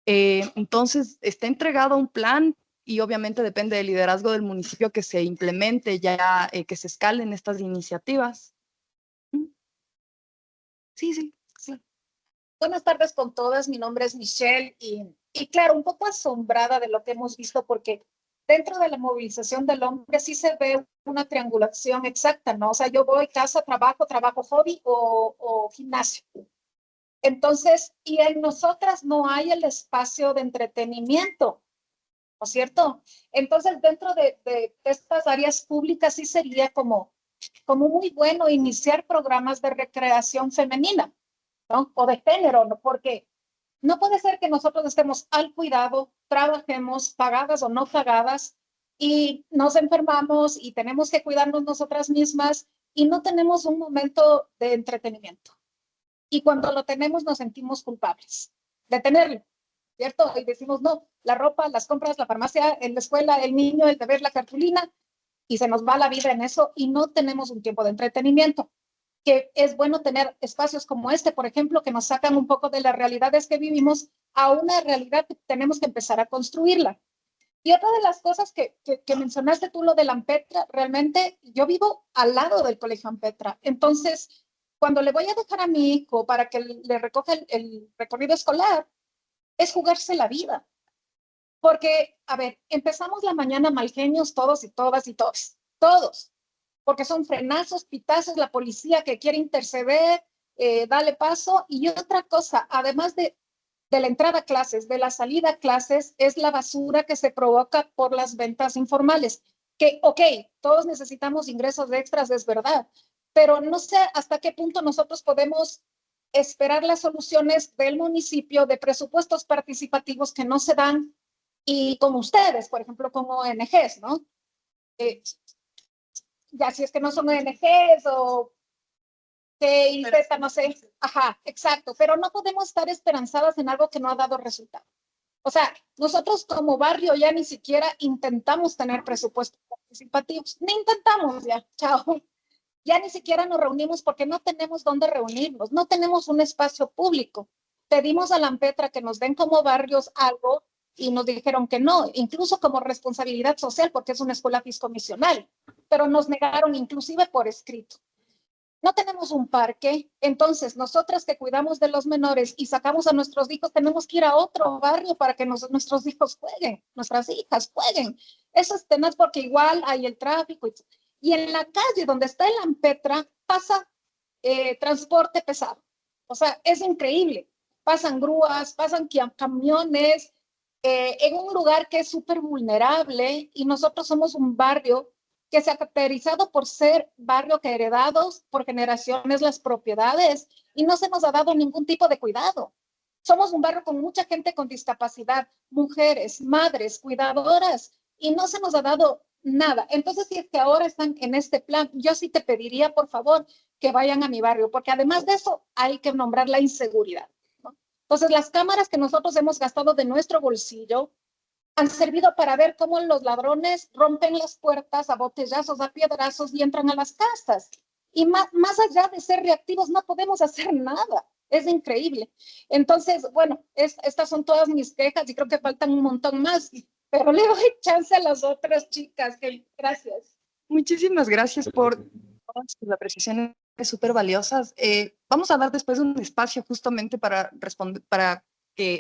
S3: Entonces, está entregado un plan y obviamente depende del liderazgo del municipio que se implemente ya, que se escalen estas iniciativas. Sí, sí, claro.
S6: Buenas tardes con todas, mi nombre es Michelle y claro, un poco asombrada de lo que hemos visto porque dentro de la movilización del hombre sí se ve una triangulación exacta, ¿no? O sea, yo voy casa, trabajo, hobby o gimnasio. Entonces, y en nosotras no hay el espacio de entretenimiento, ¿no es cierto? Entonces, dentro de estas áreas públicas sí sería como muy bueno iniciar programas de recreación femenina, ¿no? O de género, ¿no? Porque no puede ser que nosotros estemos al cuidado, trabajemos pagadas o no pagadas y nos enfermamos y tenemos que cuidarnos nosotras mismas y no tenemos un momento de entretenimiento. Y cuando lo tenemos nos sentimos culpables de tenerlo, ¿cierto? Y decimos, no, la ropa, las compras, la farmacia, en la escuela, el niño, el deber, la cartulina, y se nos va la vida en eso y no tenemos un tiempo de entretenimiento. Que es bueno tener espacios como este, por ejemplo, que nos sacan un poco de las realidades que vivimos a una realidad que tenemos que empezar a construirla. Y otra de las cosas que mencionaste tú, lo de la Ampetra, realmente yo vivo al lado del colegio Ampetra. Entonces, cuando le voy a dejar a mi hijo para que le recoja el recorrido escolar, es jugarse la vida. Porque, a ver, empezamos la mañana mal genios todos y todas y todos, porque son frenazos, pitazos, la policía que quiere interceder, dale paso. Y otra cosa, además de la entrada a clases, de la salida a clases, es la basura que se provoca por las ventas informales. Que, ok, todos necesitamos ingresos extras, es verdad, pero no sé hasta qué punto nosotros podemos esperar las soluciones del municipio de presupuestos participativos que no se dan y con ustedes, por ejemplo, con ONGs, ¿no? Ya si es que no son ONGs o que intenta, no sé, ajá, exacto, pero no podemos estar esperanzadas en algo que no ha dado resultado. O sea, nosotros como barrio ya ni siquiera intentamos tener presupuestos participativos, ni intentamos ya, chao. Ya ni siquiera nos reunimos porque no tenemos dónde reunirnos, no tenemos un espacio público. Pedimos a la Ampetra que nos den como barrios algo y nos dijeron que no, incluso como responsabilidad social porque es una escuela fiscomisional, pero nos negaron inclusive por escrito. No tenemos un parque, entonces nosotras que cuidamos de los menores y sacamos a nuestros hijos, tenemos que ir a otro barrio para que nuestros hijos jueguen, nuestras hijas jueguen. Eso es tenaz porque igual hay el tráfico. Y en la calle donde está el Ampetra pasa transporte pesado. O sea, es increíble. Pasan grúas, pasan camiones, en un lugar que es súper vulnerable y nosotros somos un barrio que se ha caracterizado por ser barrio que heredados por generaciones las propiedades y no se nos ha dado ningún tipo de cuidado. Somos un barrio con mucha gente con discapacidad, mujeres, madres, cuidadoras, y no se nos ha dado nada. Entonces, si es que ahora están en este plan, yo sí te pediría, por favor, que vayan a mi barrio, porque además de eso hay que nombrar la inseguridad, ¿no? Entonces, las cámaras que nosotros hemos gastado de nuestro bolsillo han servido para ver cómo los ladrones rompen las puertas a botellazos, a piedrazos y entran a las casas. Y más allá de ser reactivos, no podemos hacer nada. Es increíble. Entonces, bueno, estas son todas mis quejas y creo que faltan un montón más, pero le doy chance a las otras chicas. Gracias.
S3: Muchísimas gracias por todas sus apreciaciones súper valiosas. Vamos a dar después un espacio justamente para responder, para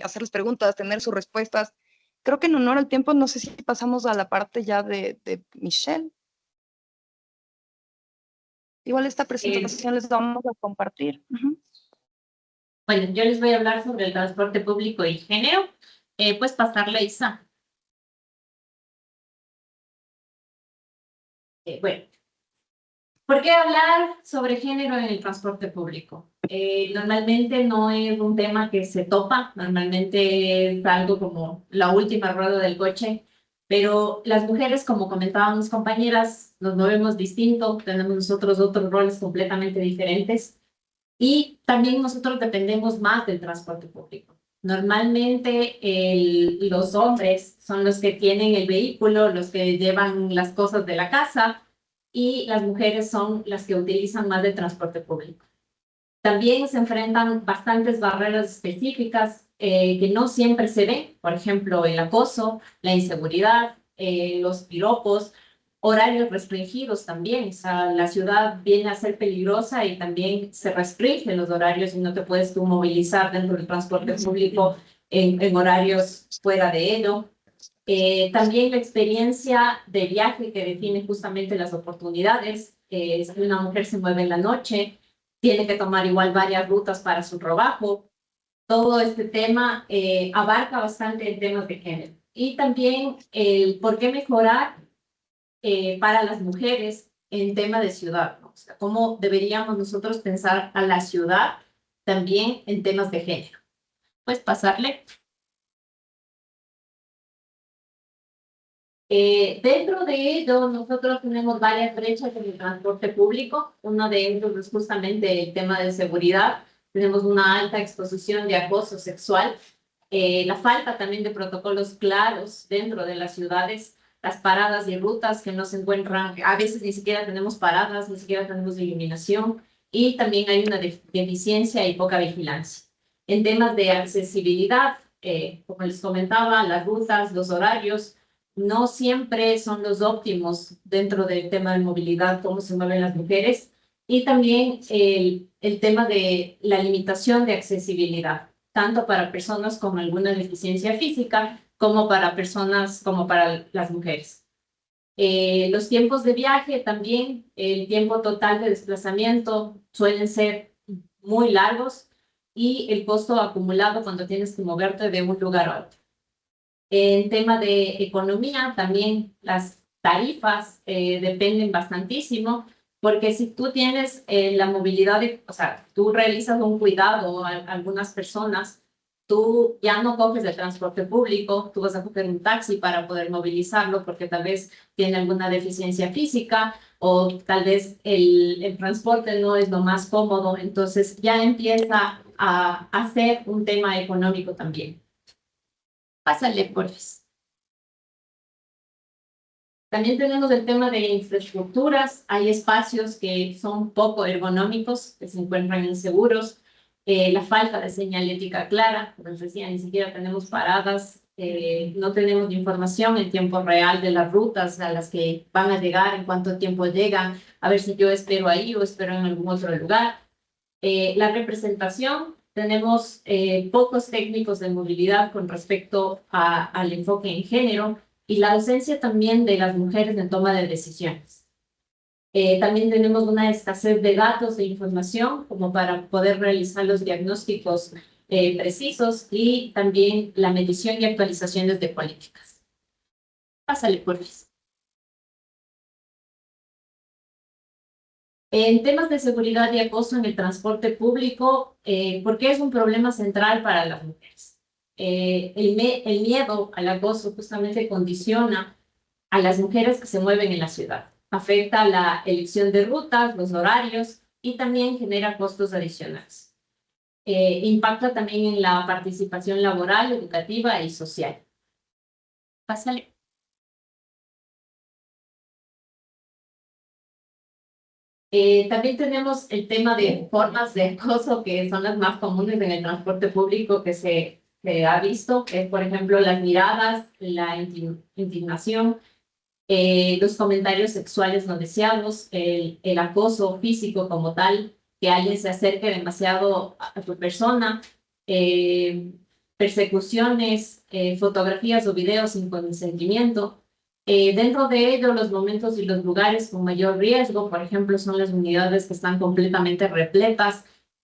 S3: hacerles preguntas, tener sus respuestas. Creo que en honor al tiempo, no sé si pasamos a la parte ya de Michelle. Igual esta presentación les vamos a compartir.
S2: Bueno, yo les voy a hablar sobre el transporte público y género. Pues pasarle, Isa. Bueno, ¿por qué hablar sobre género en el transporte público? Normalmente no es un tema que se topa, normalmente es algo como la última rueda del coche, pero las mujeres, como comentaban mis compañeras, nos movemos distinto, tenemos nosotros otros roles completamente diferentes y también nosotros dependemos más del transporte público. Normalmente los hombres son los que tienen el vehículo, los que llevan las cosas de la casa, y las mujeres son las que utilizan más el transporte público. También se enfrentan bastantes barreras específicas que no siempre se ven, por ejemplo, el acoso, la inseguridad, los piropos, horarios restringidos también. O sea, la ciudad viene a ser peligrosa y también se restringen los horarios y no te puedes tú movilizar dentro del transporte público en horarios fuera de ello. También la experiencia de viaje que define justamente las oportunidades. Si una mujer se mueve en la noche, tiene que tomar igual varias rutas para su trabajo. Todo este tema abarca bastante el tema de género. Y también el por qué mejorar para las mujeres en tema de ciudad, ¿no? O sea, cómo deberíamos nosotros pensar a la ciudad también en temas de género. Pues pasarle. Dentro de ello, nosotros tenemos varias brechas en el transporte público. Uno de ellos es justamente el tema de seguridad. Tenemos una alta exposición de acoso sexual, la falta también de protocolos claros dentro de las ciudades, las paradas y rutas que no se encuentran, a veces ni siquiera tenemos paradas, ni siquiera tenemos iluminación, y también hay una deficiencia y poca vigilancia. En temas de accesibilidad, como les comentaba, las rutas, los horarios, no siempre son los óptimos dentro del tema de movilidad, cómo se mueven las mujeres, y también el tema de la limitación de accesibilidad, tanto para personas con alguna deficiencia física, como para personas, como para las mujeres. Los tiempos de viaje también, el tiempo total de desplazamiento suelen ser muy largos y el costo acumulado cuando tienes que moverte de un lugar a otro. En tema de economía, también las tarifas dependen bastantísimo, porque si tú tienes la movilidad, o sea, tú realizas un cuidado a algunas personas, tú ya no coges el transporte público, tú vas a coger un taxi para poder movilizarlo, porque tal vez tiene alguna deficiencia física o tal vez el transporte no es lo más cómodo, entonces ya empieza a ser un tema económico también. Pásale, porfis. También tenemos el tema de infraestructuras. Hay espacios que son poco ergonómicos, que se encuentran inseguros. La falta de señalética clara, como les decía, ni siquiera tenemos paradas, no tenemos información en tiempo real de las rutas a las que van a llegar, en cuánto tiempo llegan, a ver si yo espero ahí o espero en algún otro lugar. La representación, tenemos pocos técnicos de movilidad con respecto al enfoque en género y la ausencia también de las mujeres en toma de decisiones. También tenemos una escasez de datos, de información, como para poder realizar los diagnósticos precisos y también la medición y actualizaciones de políticas. Pásale, por favor. En temas de seguridad y acoso en el transporte público, ¿por qué es un problema central para las mujeres? El miedo al acoso justamente condiciona a las mujeres que se mueven en la ciudad. Afecta la elección de rutas, los horarios y también genera costos adicionales. Impacta también en la participación laboral, educativa y social. Pásale. También tenemos el tema de formas de acoso que son las más comunes en el transporte público que se ha visto, que es, por ejemplo, las miradas, la indignación, los comentarios sexuales no deseados, el acoso físico como tal, que alguien se acerque demasiado a tu persona, persecuciones, fotografías o videos sin consentimiento. Dentro de ello, los momentos y los lugares con mayor riesgo, por ejemplo, son las unidades que están completamente repletas,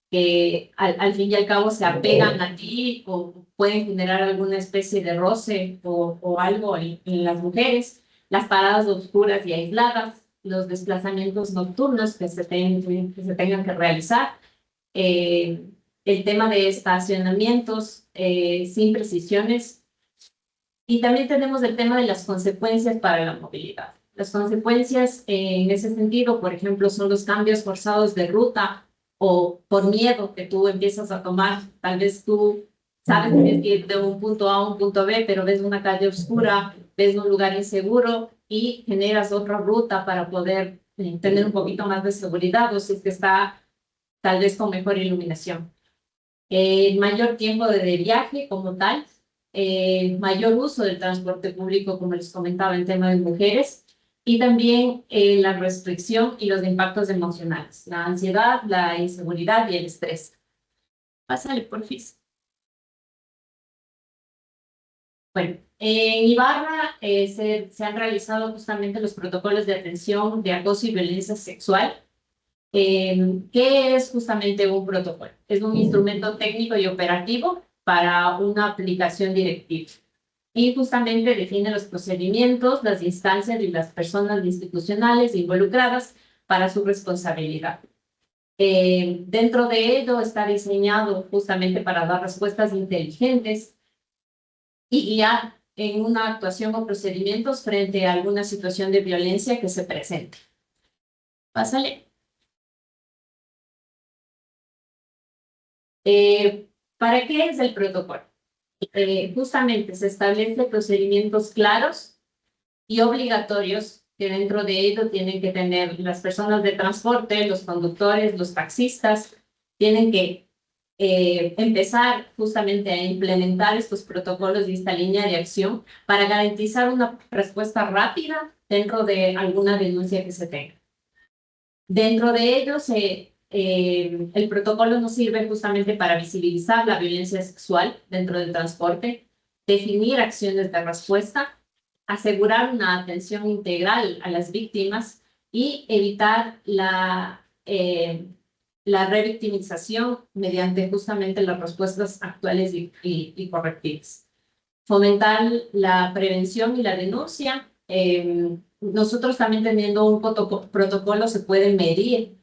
S2: que al fin y al cabo se apegan a ti o pueden generar alguna especie de roce o algo en las mujeres, las paradas oscuras y aisladas, los desplazamientos nocturnos que se tengan que realizar, el tema de estacionamientos sin precisiones. Y también tenemos el tema de las consecuencias para la movilidad. Las consecuencias en ese sentido, por ejemplo, son los cambios forzados de ruta o por miedo que tú empiezas a tomar. Tal vez tú sabes que tienes que ir de un punto A a un punto B, pero ves una calle oscura, ves un lugar inseguro y generas otra ruta para poder tener un poquito más de seguridad o si es que está tal vez con mejor iluminación. Mayor tiempo de viaje como tal, mayor uso del transporte público, como les comentaba, en tema de mujeres, y también la restricción y los impactos emocionales, la ansiedad, la inseguridad y el estrés. Pásale, porfis. Bueno, en Ibarra se han realizado justamente los protocolos de atención de acoso y violencia sexual. ¿Qué es justamente un protocolo? Es un instrumento técnico y operativo para una aplicación directiva. Y justamente define los procedimientos, las instancias y las personas institucionales involucradas para su responsabilidad. Dentro de ello está diseñado justamente para dar respuestas inteligentes y guiar en una actuación o procedimientos frente a alguna situación de violencia que se presente. Pásale. ¿Para qué es el protocolo? Justamente se establecen procedimientos claros y obligatorios que dentro de ello tienen que tener las personas de transporte, los conductores, los taxistas, tienen que empezar justamente a implementar estos protocolos y esta línea de acción para garantizar una respuesta rápida dentro de alguna denuncia que se tenga. Dentro de ellos, el protocolo nos sirve justamente para visibilizar la violencia sexual dentro del transporte, definir acciones de respuesta, asegurar una atención integral a las víctimas y evitar la revictimización mediante justamente las respuestas actuales y correctivas. Fomentar la prevención y la denuncia. Nosotros también teniendo un protocolo se puede medir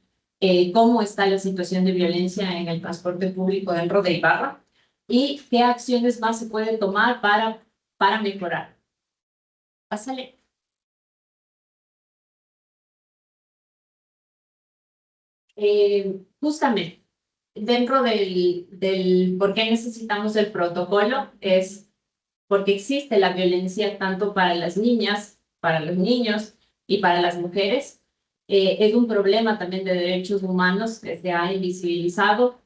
S2: cómo está la situación de violencia en el transporte público dentro de Ibarra y qué acciones más se pueden tomar para mejorar. Pásale. Justamente, dentro del por qué necesitamos el protocolo es porque existe la violencia tanto para las niñas, para los niños y para las mujeres. Es un problema también de derechos humanos que se ha invisibilizado,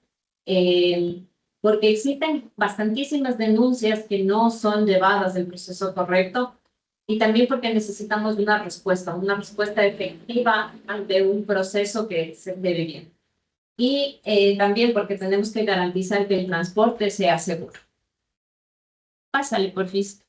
S2: porque existen bastantísimas denuncias que no son llevadas del proceso correcto y también porque necesitamos una respuesta efectiva ante un proceso que se debe bien. Y también porque tenemos que garantizar que el transporte sea seguro. Pásale, porfis.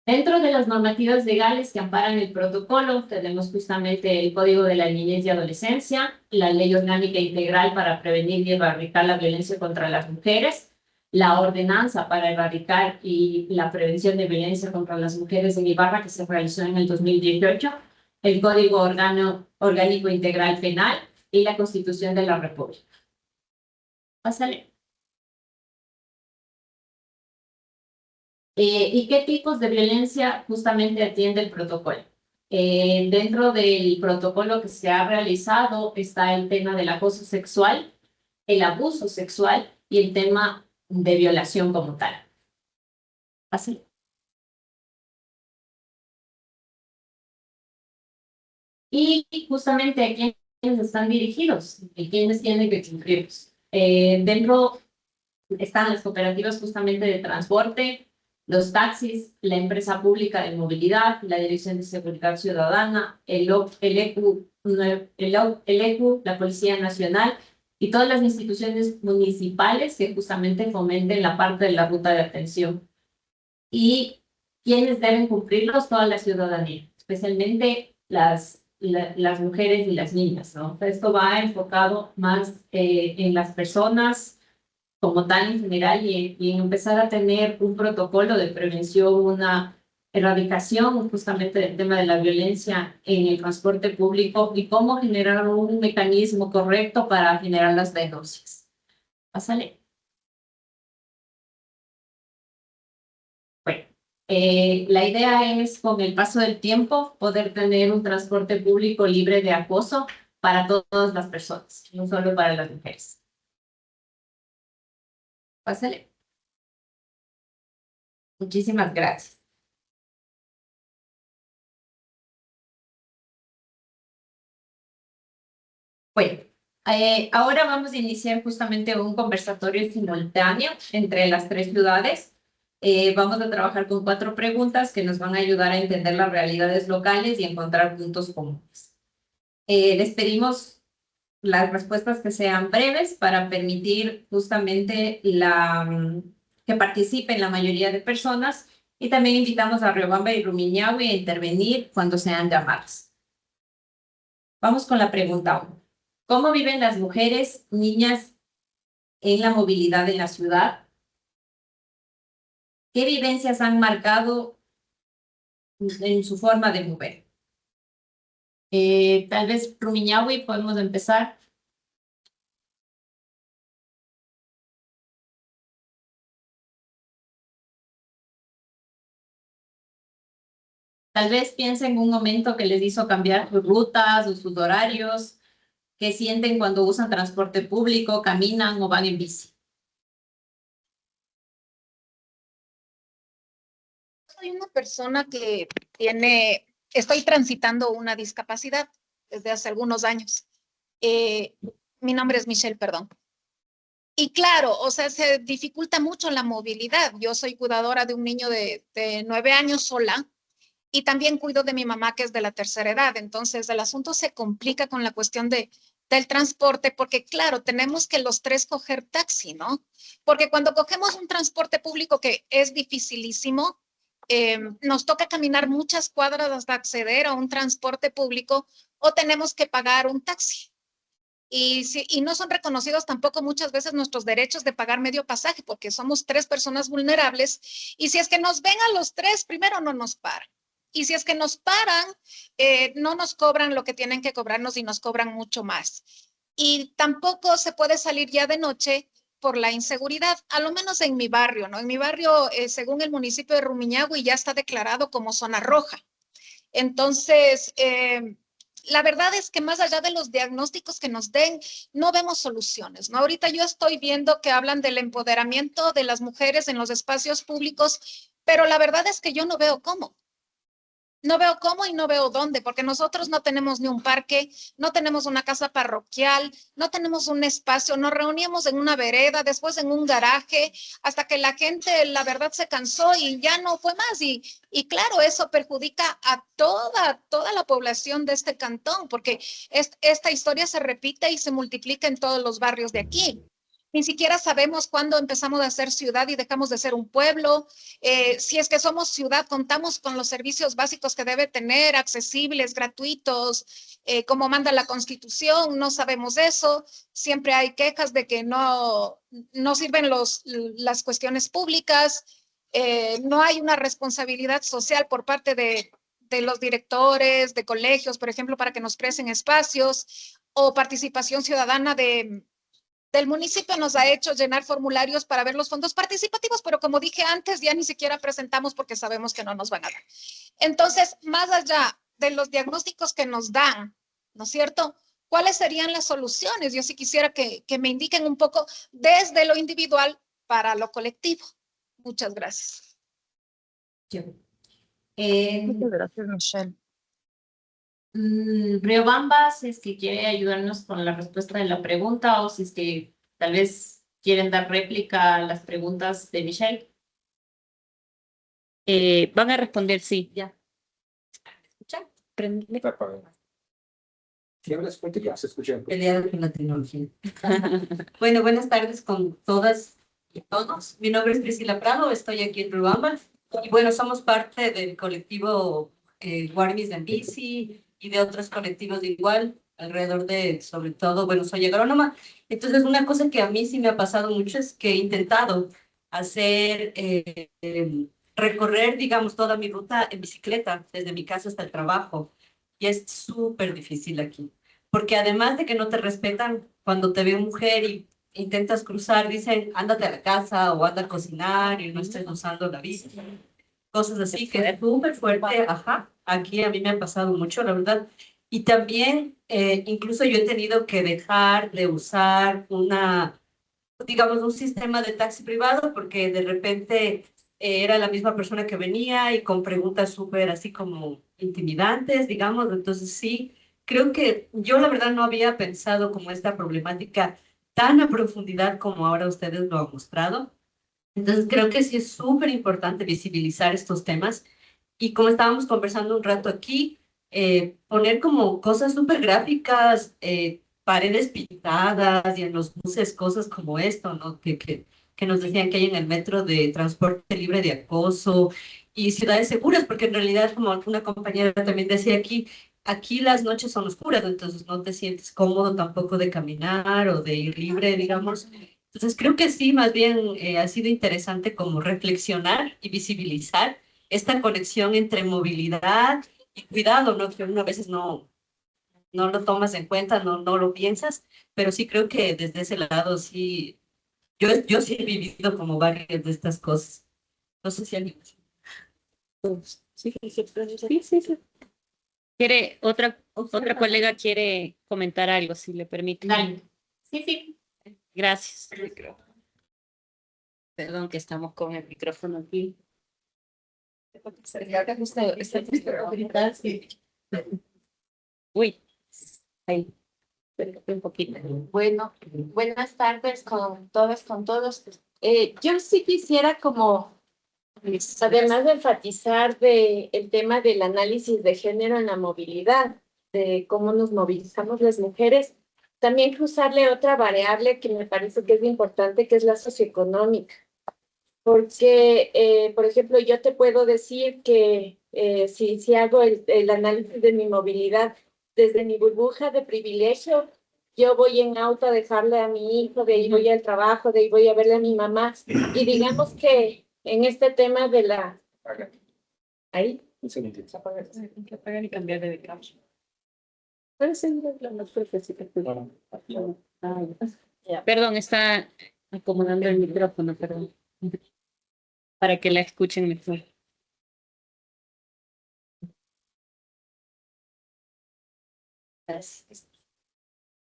S2: Dentro de las normativas legales que amparan el protocolo, tenemos justamente el Código de la Niñez y Adolescencia, la Ley Orgánica Integral para prevenir y erradicar la violencia contra las mujeres, la Ordenanza para erradicar y la prevención de violencia contra las mujeres en Ibarra, que se realizó en el 2018, el Código Orgánico Integral Penal y la Constitución de la República. Pásale. ¿Y qué tipos de violencia justamente atiende el protocolo? Dentro del protocolo que se ha realizado está el tema del acoso sexual, el abuso sexual y el tema de violación como tal. Así. Y justamente a quiénes están dirigidos y quiénes tienen que cumplirlos. Dentro están las cooperativas justamente de transporte, los taxis, la empresa pública de movilidad, la Dirección de Seguridad Ciudadana, el ECU, la Policía Nacional y todas las instituciones municipales que justamente fomenten la parte de la ruta de atención. Y quienes deben cumplirlos, toda la ciudadanía, especialmente las mujeres y las niñas, ¿no? Esto va enfocado más en las personas como tal en general y en empezar a tener un protocolo de prevención, una erradicación justamente del tema de la violencia en el transporte público y cómo generar un mecanismo correcto para generar las denuncias. Pásale. Bueno, la idea es con el paso del tiempo poder tener un transporte público libre de acoso para todas las personas, no solo para las mujeres. Pásale. Muchísimas gracias. Bueno, ahora vamos a iniciar justamente un conversatorio simultáneo entre las 3 ciudades. Vamos a trabajar con 4 preguntas que nos van a ayudar a entender las realidades locales y encontrar puntos comunes. Les pedimos las respuestas que sean breves para permitir justamente que participen la mayoría de personas, y también invitamos a Riobamba y Rumiñahui a intervenir cuando sean llamadas. Vamos con la pregunta 1. ¿Cómo viven las mujeres, niñas en la movilidad en la ciudad? ¿Qué vivencias han marcado en su forma de mover? Tal vez Rumiñahui podemos empezar. Tal vez piensen en un momento que les hizo cambiar sus rutas o sus horarios, qué sienten cuando usan transporte público, caminan o van en bici.
S6: Soy una persona que estoy transitando una discapacidad desde hace algunos años. Mi nombre es Michelle, perdón. Y claro, o sea, se dificulta mucho la movilidad. Yo soy cuidadora de un niño de 9 años sola y también cuido de mi mamá que es de la tercera edad. Entonces, el asunto se complica con la cuestión del transporte porque, claro, tenemos que los 3 coger taxi, ¿no? Porque cuando cogemos un transporte público que es dificilísimo, nos toca caminar muchas cuadras hasta acceder a un transporte público o tenemos que pagar un taxi. Y no son reconocidos tampoco muchas veces nuestros derechos de pagar medio pasaje porque somos 3 personas vulnerables y si es que nos ven a los 3, primero no nos paran. Y si es que nos paran, no nos cobran lo que tienen que cobrarnos y nos cobran mucho más. Y tampoco se puede salir ya de noche por la inseguridad, a lo menos en mi barrio, ¿no? En mi barrio, según el municipio de Rumiñahui, ya está declarado como zona roja. Entonces, la verdad es que más allá de los diagnósticos que nos den, no vemos soluciones, ¿no? Ahorita yo estoy viendo que hablan del empoderamiento de las mujeres en los espacios públicos, pero la verdad es que yo no veo cómo. No veo cómo y no veo dónde, porque nosotros no tenemos ni un parque, no tenemos una casa parroquial, no tenemos un espacio, nos reuníamos en una vereda, después en un garaje, hasta que la gente, la verdad, se cansó y ya no fue más. Y claro, eso perjudica a toda la población de este cantón, porque esta historia se repite y se multiplica en todos los barrios de aquí. Ni siquiera sabemos cuándo empezamos a ser ciudad y dejamos de ser un pueblo. Si es que somos ciudad, contamos con los servicios básicos que debe tener, accesibles, gratuitos, como manda la Constitución, no sabemos eso. Siempre hay quejas de que no sirven las cuestiones públicas, no hay una responsabilidad social por parte de los directores de colegios, por ejemplo, para que nos presten espacios o participación ciudadana del municipio nos ha hecho llenar formularios para ver los fondos participativos, pero como dije antes, ya ni siquiera presentamos porque sabemos que no nos van a dar. Entonces, más allá de los diagnósticos que nos dan, ¿no es cierto? ¿Cuáles serían las soluciones? Yo sí quisiera que me indiquen un poco desde lo individual para lo colectivo. Muchas gracias.
S3: Muchas gracias, Michelle.
S2: Riobamba, si es que quiere ayudarnos con la respuesta de la pregunta o si es que tal vez quieren dar réplica a las preguntas de Michelle.
S1: Van a responder sí.
S2: Ya. ¿Escuchan?
S1: Prendele.
S4: Si hablas fuerte ya se escucha.
S2: Peleada con la tecnología. Bueno, buenas tardes con todas y todos. Mi nombre es Priscila Prado, estoy aquí en Riobamba. Y bueno, somos parte del colectivo Guarmis en Bici y de otros colectivos de igual, alrededor de, sobre todo, bueno, soy agrónoma. Entonces, una cosa que a mí sí me ha pasado mucho es que he intentado hacer, recorrer, digamos, toda mi ruta en bicicleta, desde mi casa hasta el trabajo. Y es súper difícil aquí. Porque además de que no te respetan, cuando te ve mujer y intentas cruzar, dicen, ándate a la casa o anda a cocinar y no estés usando la bici. Cosas así que es súper fuerte, ajá, aquí a mí me ha pasado mucho, la verdad. Y también, incluso yo he tenido que dejar de usar digamos, un sistema de taxi privado porque de repente era la misma persona que venía y con preguntas súper así como intimidantes, digamos. Entonces sí,
S7: creo que yo la verdad no había pensado como esta problemática tan a profundidad como ahora ustedes lo han mostrado. Entonces creo que sí es súper importante visibilizar estos temas y como estábamos conversando un rato aquí, poner como cosas súper gráficas, paredes pintadas y en los buses cosas como esto, ¿no? Que nos decían que hay en el metro de transporte libre de acoso y ciudades seguras, porque en realidad, como una compañera también decía aquí, aquí las noches son oscuras, entonces no te sientes cómodo tampoco de caminar o de ir libre, digamos. Entonces creo que sí, más bien ha sido interesante como reflexionar y visibilizar esta conexión entre movilidad y cuidado, ¿no? Que uno a veces no lo tomas en cuenta, no lo piensas, pero sí creo que desde ese lado sí, yo sí he vivido como varias de estas cosas. No sé si alguien...
S1: Sí, sí, sí. Quiere, otra colega quiere comentar algo, si le permite.
S2: Dale. Sí, sí.
S1: Gracias. Perdón que estamos con el micrófono aquí. Uy, ahí, espérate un poquito.
S8: Bueno, buenas tardes con todas, con todos. Yo sí quisiera como, además de enfatizar el tema del análisis de género en la movilidad, de cómo nos movilizamos las mujeres, también cruzarle otra variable que me parece que es importante, que es la socioeconómica. Porque, por ejemplo, yo te puedo decir que si hago el análisis de mi movilidad desde mi burbuja de privilegio, yo voy en auto a dejarle a mi hijo, de ahí voy al trabajo, de ahí voy a verle a mi mamá. Y digamos que en este tema de la... Ahí.
S1: Que apagar y cambiar de cambio. Puede ser la más fuertecita que pueda. Perdón, está acomodando el micrófono, perdón. Para que la escuchen mejor.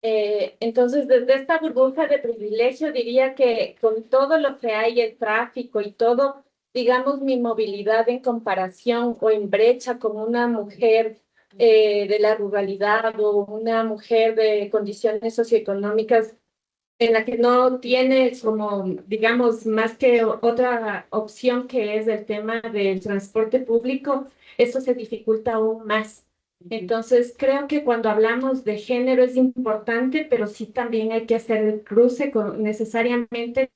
S8: Entonces, desde esta burbuja de privilegio, diría que con todo lo que hay, el tráfico y todo, digamos, mi movilidad en comparación o en brecha con una mujer de la ruralidad o una mujer de condiciones socioeconómicas en la que no tiene como, digamos, más que otra opción que es el tema del transporte público, eso se dificulta aún más. Entonces, creo que cuando hablamos de género es importante, pero sí también hay que hacer el cruce necesariamente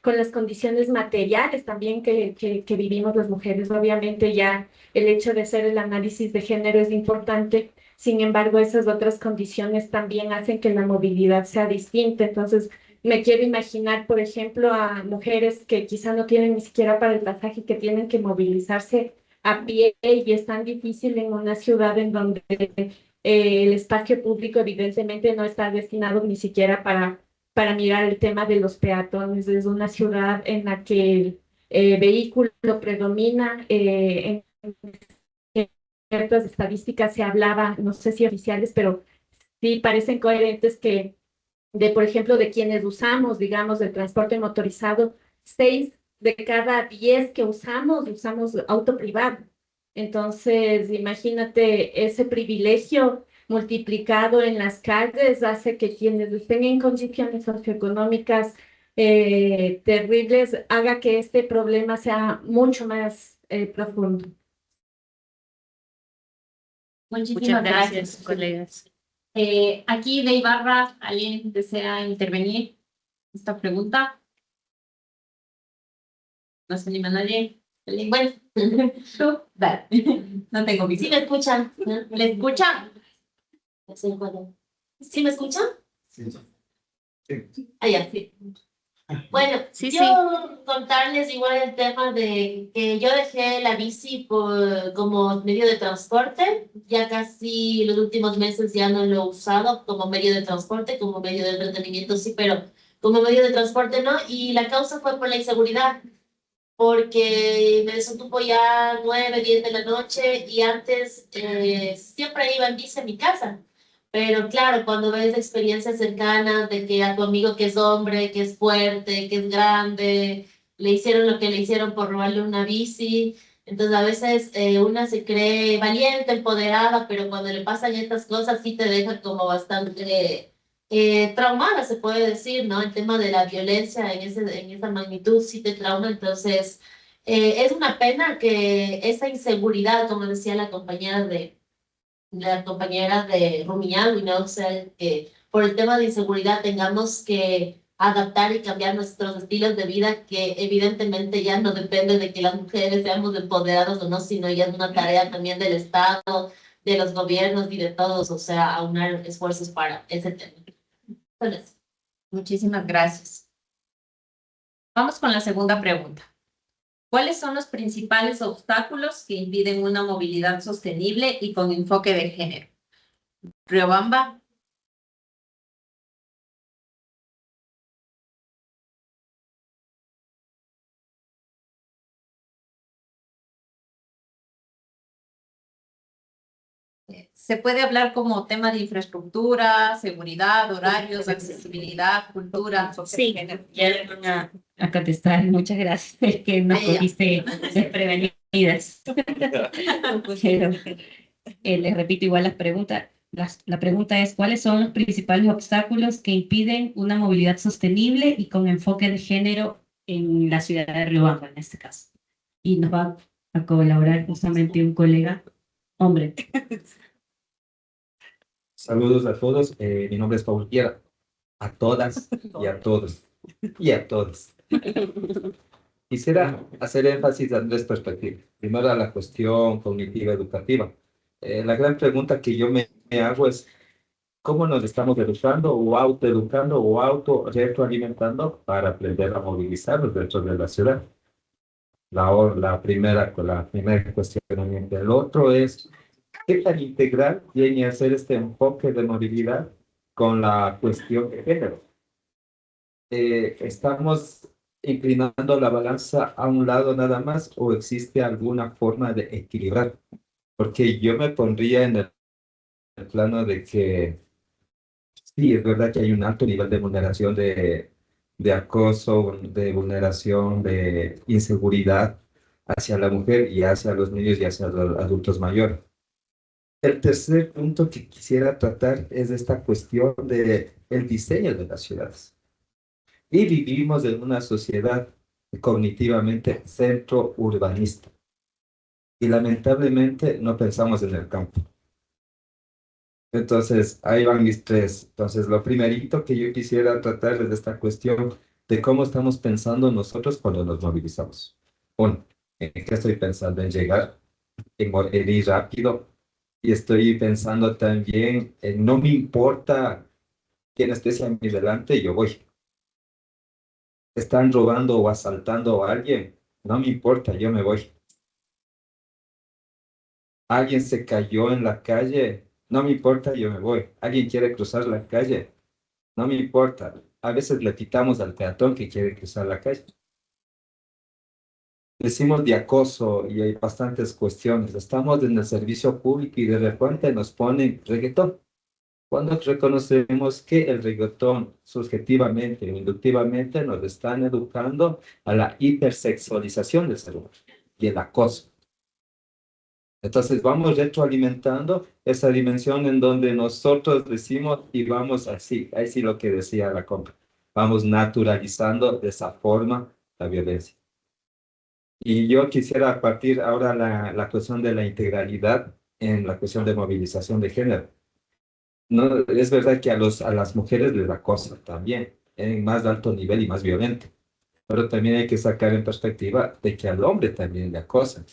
S8: con las condiciones materiales también que vivimos las mujeres. Obviamente ya el hecho de hacer el análisis de género es importante, sin embargo, esas otras condiciones también hacen que la movilidad sea distinta. Entonces, me quiero imaginar, por ejemplo, a mujeres que quizá no tienen ni siquiera para el pasaje, que tienen que movilizarse a pie y es tan difícil en una ciudad en donde el espacio público evidentemente no está destinado ni siquiera para mirar el tema de los peatones. Es una ciudad en la que el vehículo predomina. En ciertas estadísticas se hablaba, no sé si oficiales, pero sí parecen coherentes que por ejemplo, de quienes usamos, digamos, el transporte motorizado, 6 de cada 10 que usamos auto privado. Entonces, imagínate, ese privilegio multiplicado en las calles hace que quienes estén en condiciones socioeconómicas terribles haga que este problema sea mucho más profundo.
S1: Muchas
S2: Muchísimas
S1: gracias,
S2: gracias.
S1: colegas.
S2: Aquí de Ibarra, ¿alguien desea intervenir esta pregunta? No se anima nadie. Bueno, tú, dale. No tengo
S8: ¿Sí me escuchan?
S2: ¿Le escucha?
S8: ¿Sí me escuchan?
S4: Sí. Sí.
S8: Ah, ya, sí. Bueno,
S1: Sí,
S8: yo contarles igual el tema de que yo dejé la bici como medio de transporte. Ya casi los últimos meses ya no lo he usado como medio de transporte, como medio de entretenimiento, sí, pero como medio de transporte no. Y la causa fue por la inseguridad, porque me desocupo ya 9, 10 de la noche y antes siempre iba en bici a mi casa. Pero claro, cuando ves experiencias cercanas de que a tu amigo que es hombre, que es fuerte, que es grande, le hicieron lo que le hicieron por robarle una bici,
S2: Entonces, a veces una se cree valiente, empoderada, pero cuando le pasan estas cosas sí te deja como bastante traumada, se puede decir, ¿no? El tema de la violencia en esa magnitud sí te trauma, entonces es una pena que esa inseguridad, como decía la compañera de Rumiñahui, ¿no? O sea, que por el tema de inseguridad tengamos que adaptar y cambiar nuestros estilos de vida, que evidentemente ya no depende de que las mujeres seamos empoderadas o no, sino ya es una tarea también del Estado, de los gobiernos y de todos, o sea, aunar esfuerzos para ese tema. Entonces, muchísimas gracias. Vamos con la segunda pregunta. ¿Cuáles son los principales obstáculos que impiden una movilidad sostenible y con enfoque de género? Riobamba. Se puede hablar como tema de infraestructura, seguridad, horarios, accesibilidad, cultura.
S1: Sí, ya le van a contestar. Muchas gracias. Es que nos cogiste desprevenidas. Pero, les repito igual las preguntas. La pregunta es, ¿cuáles son los principales obstáculos que impiden una movilidad sostenible y con enfoque de género en la ciudad de Riobamba, en este caso? Y nos va a colaborar justamente un colega, hombre.
S4: Saludos a todos, mi nombre es Paul Guerra. A todas y a todos. Y a todos. Quisiera hacer énfasis en tres perspectivas. Primero, a la cuestión cognitiva educativa. La gran pregunta que yo me hago es, ¿cómo nos estamos educando o autoeducando o auto-retroalimentando para aprender a movilizarnos dentro de la ciudad? La primera cuestionamiento. El otro es, ¿qué tan integral viene a ser este enfoque de movilidad con la cuestión de género? ¿Estamos inclinando la balanza a un lado nada más o existe alguna forma de equilibrar? Porque yo me pondría en el plano de que sí, es verdad que hay un alto nivel de vulneración de acoso, de vulneración, de inseguridad hacia la mujer y hacia los niños y hacia los adultos mayores. El tercer punto que quisiera tratar es esta cuestión de el diseño de las ciudades. Y vivimos en una sociedad cognitivamente centro-urbanista. Y lamentablemente no pensamos en el campo. Entonces, ahí van mis tres. Entonces, lo primerito que yo quisiera tratar es esta cuestión de cómo estamos pensando nosotros cuando nos movilizamos. Uno, ¿en qué estoy pensando? En llegar, en ir rápido. Y estoy pensando también en no me importa quién esté hacia mi delante, yo voy. Están robando o asaltando a alguien, no me importa, yo me voy. Alguien se cayó en la calle, no me importa, yo me voy. Alguien quiere cruzar la calle, no me importa. A veces le quitamos al peatón que quiere cruzar la calle. Decimos de acoso y hay bastantes cuestiones. Estamos en el servicio público y de repente nos ponen reggaetón. Cuando reconocemos que el reggaetón subjetivamente o inductivamente nos están educando a la hipersexualización del ser humano y el acoso. Entonces vamos retroalimentando esa dimensión en donde nosotros decimos y vamos así, ahí sí lo que decía la compra, vamos naturalizando de esa forma la violencia. Y yo quisiera partir ahora la cuestión de la integralidad en la cuestión de movilización de género. No, es verdad que a las mujeres les acosa también, en más alto nivel y más violento, pero también hay que sacar en perspectiva de que al hombre también le acosan.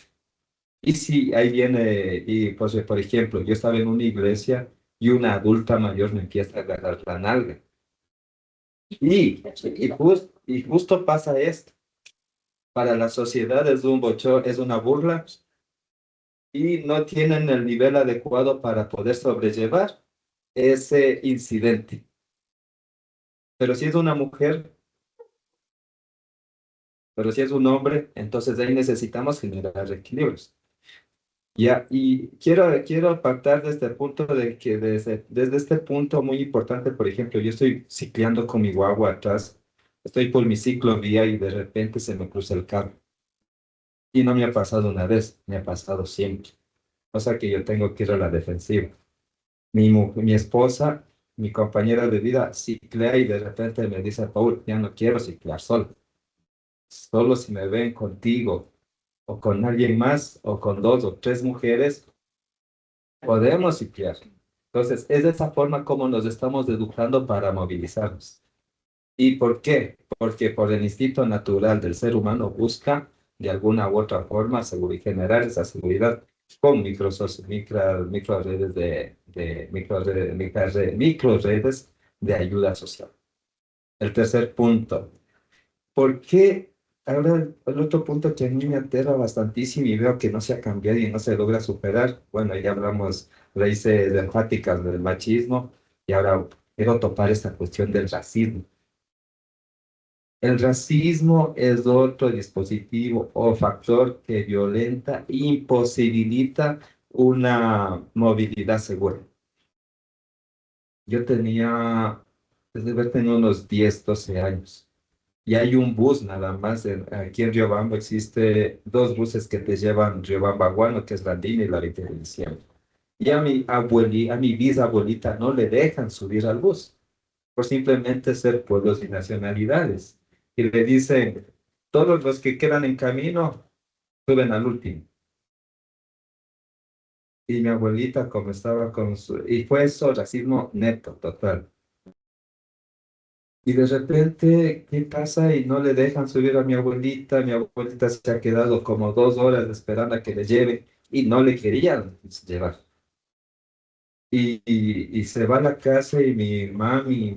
S4: Y si ahí viene, y pues, por ejemplo, yo estaba en una iglesia y una adulta mayor me empieza a agarrar la nalga. Y justo pasa esto. Para la sociedad es un bochorno, es una burla y no tienen el nivel adecuado para poder sobrellevar ese incidente. Pero si es una mujer, pero si es un hombre, entonces ahí necesitamos generar equilibrios. Ya, y quiero partir de este punto de que desde este punto muy importante, por ejemplo, yo estoy cicleando con mi guagua atrás, estoy por mi ciclovía y de repente se me cruza el carro. Y no me ha pasado una vez, me ha pasado siempre. O sea que yo tengo que ir a la defensiva. Mi esposa, mi compañera de vida, ciclea y de repente me dice, Paul, ya no quiero ciclar solo. Solo si me ven contigo o con alguien más o con dos o tres mujeres, podemos ciclar. Entonces, es de esa forma como nos estamos educando para movilizarnos. ¿Y por qué? Porque por el instinto natural del ser humano busca de alguna u otra forma generar esa seguridad con micro redes micro redes de ayuda social. El tercer punto, ¿por qué? Ahora el otro punto que a mí me altera bastantísimo y veo que no se ha cambiado y no se logra superar. Bueno, ya hablamos raíces enfáticas del machismo y ahora quiero topar esta cuestión del racismo. El racismo es otro dispositivo o factor que violenta e imposibilita una movilidad segura. Yo desde haber tenido unos 10, 12 años. Y hay un bus nada más. Aquí en Riobamba existe dos buses que te llevan Riobamba a Guano, que es la línea y la 20 de diciembre. Y a mi bisabuelita no le dejan subir al bus por simplemente ser pueblos y nacionalidades. Y le dicen, todos los que quedan en camino, suben al último. Y mi abuelita, como estaba con su... Y fue eso, racismo neto, total. Y de repente, ¿qué pasa? Y no le dejan subir a mi abuelita. Mi abuelita se ha quedado como 2 horas esperando a que le lleve y no le querían llevar. Y se va a la casa y mi mami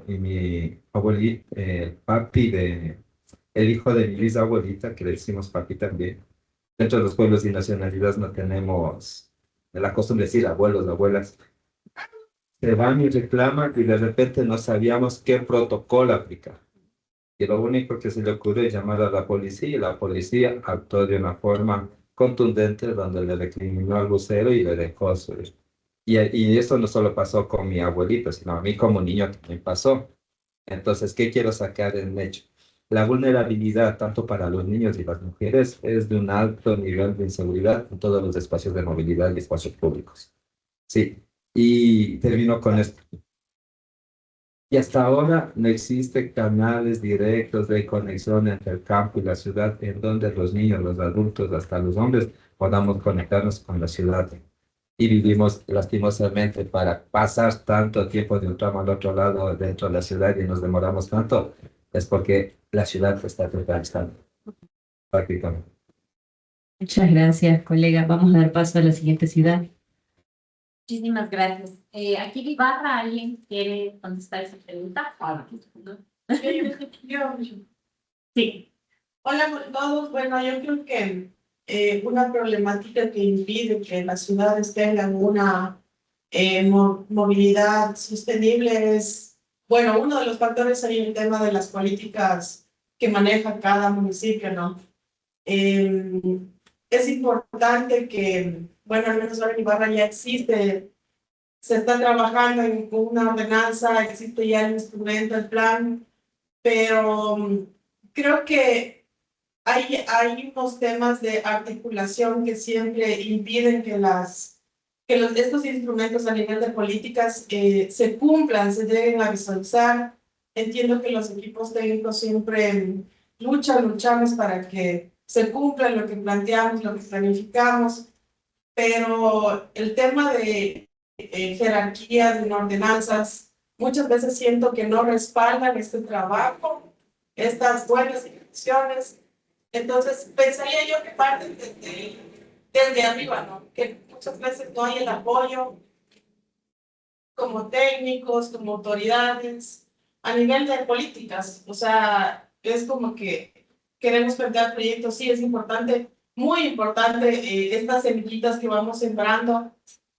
S4: y mi abuelita, papi el hijo de mi bisabuelita, que le decimos papi también. Dentro de los pueblos y nacionalidades no tenemos la costumbre de decir abuelos, abuelas. Se van y reclaman y de repente no sabíamos qué protocolo aplicar. Y lo único que se le ocurrió es llamar a la policía y la policía actuó de una forma contundente donde le recriminó al vocero y le dejó subir. Y eso no solo pasó con mi abuelito, sino a mí como niño también pasó. Entonces, ¿qué quiero sacar en hecho? La vulnerabilidad, tanto para los niños y las mujeres, es de un alto nivel de inseguridad en todos los espacios de movilidad y espacios públicos. Sí, y termino con esto. Y hasta ahora no existen canales directos de conexión entre el campo y la ciudad en donde los niños, los adultos, hasta los hombres podamos conectarnos con la ciudad. Y vivimos lastimosamente para pasar tanto tiempo de un tramo al otro lado dentro de la ciudad y nos demoramos tanto, es porque la ciudad está centralizando prácticamente.
S7: Muchas gracias, colega. Vamos a dar paso a la siguiente ciudad.
S2: Muchísimas gracias. Aquí de Ibarra, ¿alguien quiere contestar esa pregunta? Sí.
S9: Hola a todos. Bueno, yo creo que una problemática que impide que las ciudades tengan una movilidad sostenible es, bueno, uno de los factores ahí el tema de las políticas que maneja cada municipio, ¿no? Es importante que, bueno, al menos ahora en Ibarra ya existe, se está trabajando en una ordenanza, existe ya el instrumento, el plan, pero creo que hay unos temas de articulación que siempre impiden que estos instrumentos a nivel de políticas se cumplan, se lleguen a visualizar. Entiendo que los equipos técnicos siempre luchamos para que se cumpla lo que planteamos, lo que planificamos, pero el tema de jerarquías en ordenanzas, muchas veces siento que no respaldan este trabajo, estas buenas intenciones. Entonces, pensaría yo que parten desde arriba, ¿no? Que muchas veces no hay el apoyo como técnicos, como autoridades, a nivel de políticas. O sea, es como que queremos plantear proyectos, sí, es importante, muy importante, estas semillitas que vamos sembrando,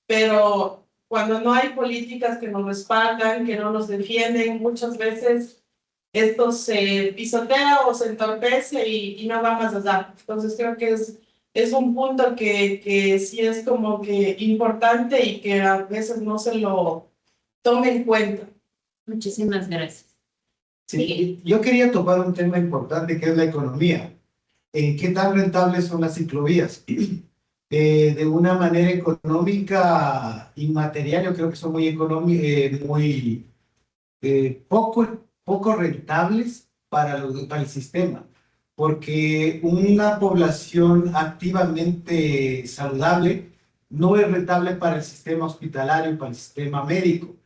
S9: pero cuando no hay políticas que nos respaldan, que no nos defienden, muchas veces esto se pisotea o se entorpece y no va más allá. Entonces creo que es un punto que sí es como que importante y que a veces no se lo tome en cuenta.
S2: Muchísimas gracias.
S10: Sí, yo quería tocar un tema importante que es la economía. ¿Qué tan rentables son las ciclovías? De una manera económica inmaterial, yo creo que son muy poco rentables para el sistema, porque una población activamente saludable no es rentable para el sistema hospitalario, para el sistema médico.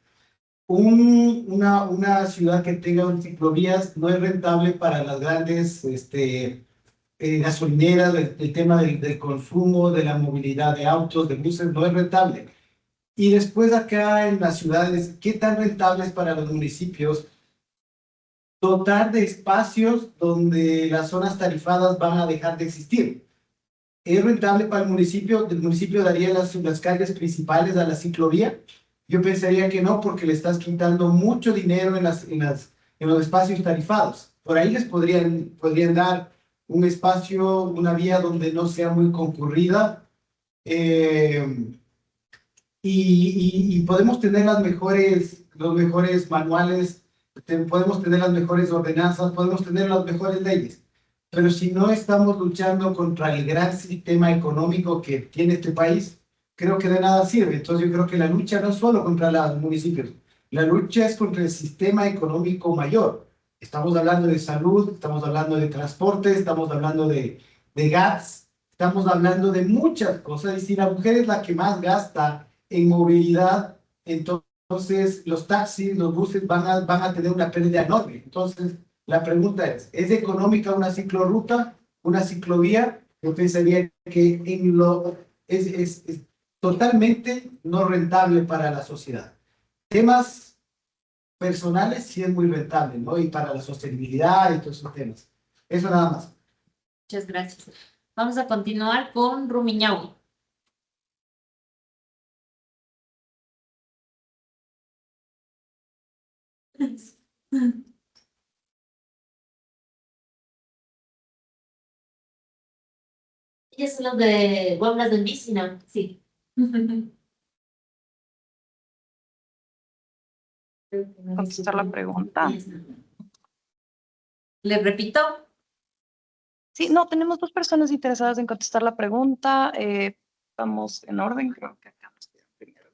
S10: Una ciudad que tenga ciclovías no es rentable para las grandes gasolineras, el tema del consumo, de la movilidad de autos, de buses, no es rentable. Y después acá en las ciudades, ¿qué tan rentable es para los municipios dotar de espacios donde las zonas tarifadas van a dejar de existir? ¿Es rentable para el municipio daría las calles principales a la ciclovía? Yo pensaría que no, porque le estás quitando mucho dinero en los espacios tarifados. Por ahí les podrían dar un espacio, una vía donde no sea muy concurrida, y podemos tener los mejores manuales, podemos tener las mejores ordenanzas, podemos tener las mejores leyes. Pero si no estamos luchando contra el gran sistema económico que tiene este país, creo que de nada sirve. Entonces yo creo que la lucha no es solo contra los municipios, la lucha es contra el sistema económico mayor. Estamos hablando de salud, estamos hablando de transporte, estamos hablando de gas, estamos hablando de muchas cosas. Y si la mujer es la que más gasta en movilidad, entonces los taxis, los buses van a tener una pérdida enorme. Entonces, la pregunta ¿es económica una ciclorruta, una ciclovía? Yo pensaría que es totalmente no rentable para la sociedad. Temas personales sí es muy rentable, ¿no? Y para la sostenibilidad y todos esos temas. Eso nada más.
S2: Muchas gracias. Vamos a continuar con Rumiñahui.
S11: Ellos son los de Guambras del Bici, ¿no? Sí.
S3: Contestar la pregunta.
S2: ¿Le repito?
S3: Sí, no, tenemos dos personas interesadas en contestar la pregunta. Vamos en orden, creo que acá nos queda primero.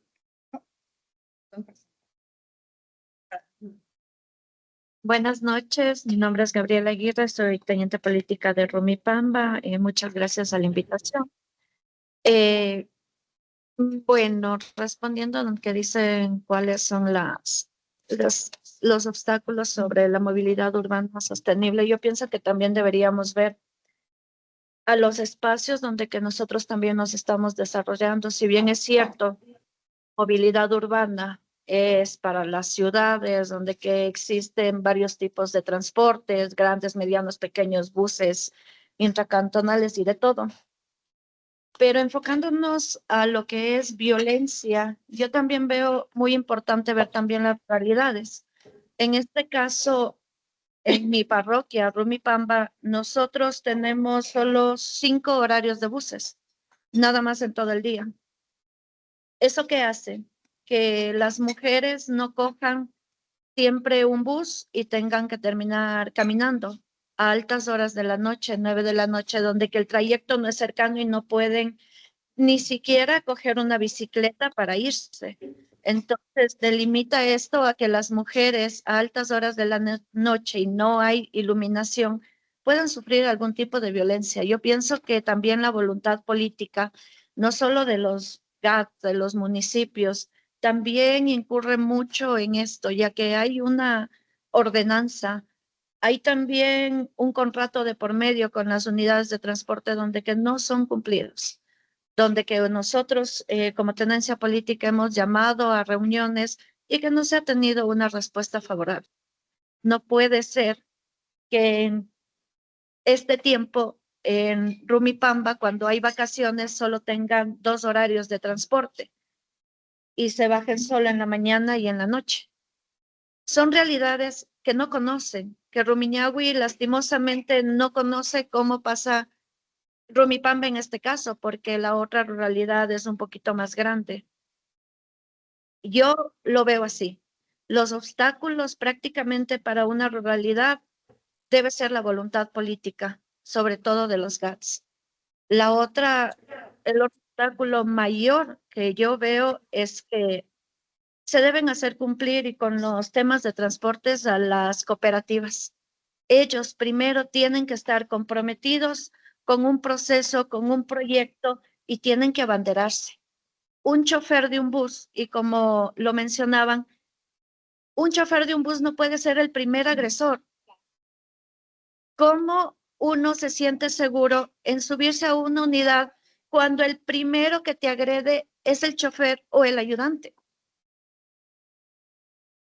S8: Buenas noches, mi nombre es Gabriela Aguirre, soy teniente política de Rumipamba. Muchas gracias a la invitación. Bueno, respondiendo a lo que dicen cuáles son los obstáculos sobre la movilidad urbana sostenible, yo pienso que también deberíamos ver a los espacios donde que nosotros también nos estamos desarrollando. Si bien es cierto, movilidad urbana es para las ciudades donde que existen varios tipos de transportes, grandes, medianos, pequeños, buses, intracantonales y de todo. Pero enfocándonos a lo que es violencia, yo también veo muy importante ver también las realidades. En este caso, en mi parroquia, Rumipamba, nosotros tenemos solo 5 horarios de buses, nada más en todo el día. ¿Eso qué hace? Que las mujeres no cojan siempre un bus y tengan que terminar caminando a altas horas de la noche, 9 de la noche, donde que el trayecto no es cercano y no pueden ni siquiera coger una bicicleta para irse. Entonces, delimita esto a que las mujeres a altas horas de la noche y no hay iluminación puedan sufrir algún tipo de violencia. Yo pienso que también la voluntad política, no solo de los GAT, de los municipios, también incurre mucho en esto, ya que hay una ordenanza. Hay también un contrato de por medio con las unidades de transporte donde que no son cumplidos, donde que nosotros como tenencia política hemos llamado a reuniones y que no se ha tenido una respuesta favorable. No puede ser que en este tiempo en Rumipamba, cuando hay vacaciones, solo tengan 2 horarios de transporte y se bajen solo en la mañana y en la noche. Son realidades que no conocen, que Rumiñahui lastimosamente no conoce cómo pasa Rumipamba en este caso, porque la otra ruralidad es un poquito más grande. Yo lo veo así. Los obstáculos prácticamente para una ruralidad debe ser la voluntad política.
S12: sobre todo de los GATS. El obstáculo mayor que yo veo es que se deben hacer cumplir y con los temas de transportes a las cooperativas. Ellos primero tienen que estar comprometidos con un proceso, con un proyecto y tienen que abanderarse. Un chofer de un bus, y como lo mencionaban, un chofer de un bus no puede ser el primer agresor. ¿Cómo uno se siente seguro en subirse a una unidad cuando el primero que te agrede es el chofer o el ayudante?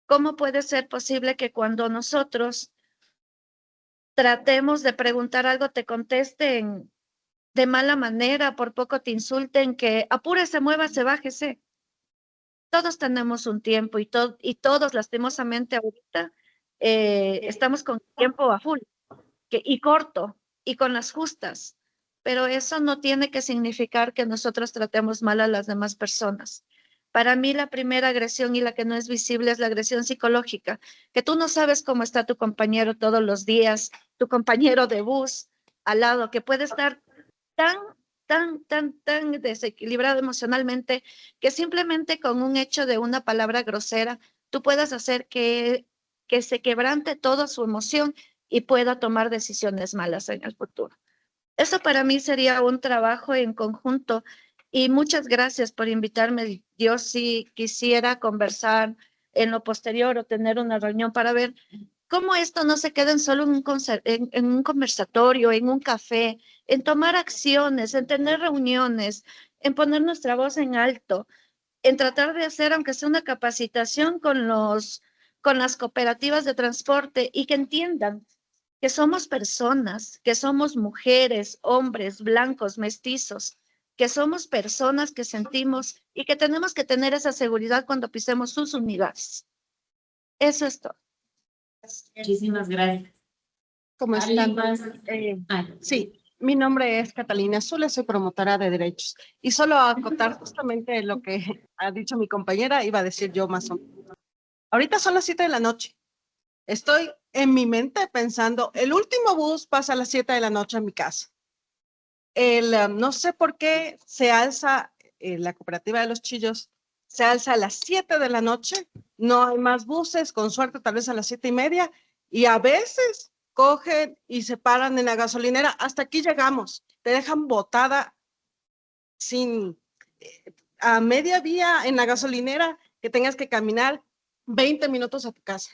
S12: ¿Cómo puede ser posible que cuando nosotros tratemos de preguntar algo te contesten de mala manera, por poco te insulten, que apúrese, muévase, bájese? Todos tenemos un tiempo y todos lastimosamente ahorita estamos con tiempo a full y corto y con las justas, pero eso no tiene que significar que nosotros tratemos mal a las demás personas. Para mí la primera agresión y la que no es visible es la agresión psicológica, que tú no sabes cómo está tu compañero todos los días, tu compañero de bus al lado, que puede estar tan desequilibrado emocionalmente que simplemente con un hecho de una palabra grosera, tú puedas hacer que se quebrante toda su emoción y pueda tomar decisiones malas en el futuro. Eso para mí sería un trabajo en conjunto y muchas gracias por invitarme. Yo sí quisiera conversar en lo posterior o tener una reunión para ver cómo esto no se queda en solo en un conversatorio, en un café, en tomar acciones, en tener reuniones, en poner nuestra voz en alto, en tratar de hacer, aunque sea una capacitación con las cooperativas de transporte y que entiendan que somos personas, que somos mujeres, hombres, blancos, mestizos, que somos personas que sentimos y que tenemos que tener esa seguridad cuando pisemos sus unidades. Eso es todo.
S2: Muchísimas gracias.
S13: ¿Cómo están? Sí, mi nombre es Catalina Zule, soy promotora de derechos. Y solo a acotar justamente lo que ha dicho mi compañera, iba a decir yo más o menos. Ahorita son las 7 de la noche. Estoy en mi mente pensando, el último bus pasa a las 7 de la noche a mi casa. No sé por qué se alza, la cooperativa de los Chillos, se alza a las 7 de la noche, no hay más buses, con suerte tal vez a las 7:30, y a veces cogen y se paran en la gasolinera, hasta aquí llegamos, te dejan botada a media vía en la gasolinera, que tengas que caminar 20 minutos a tu casa.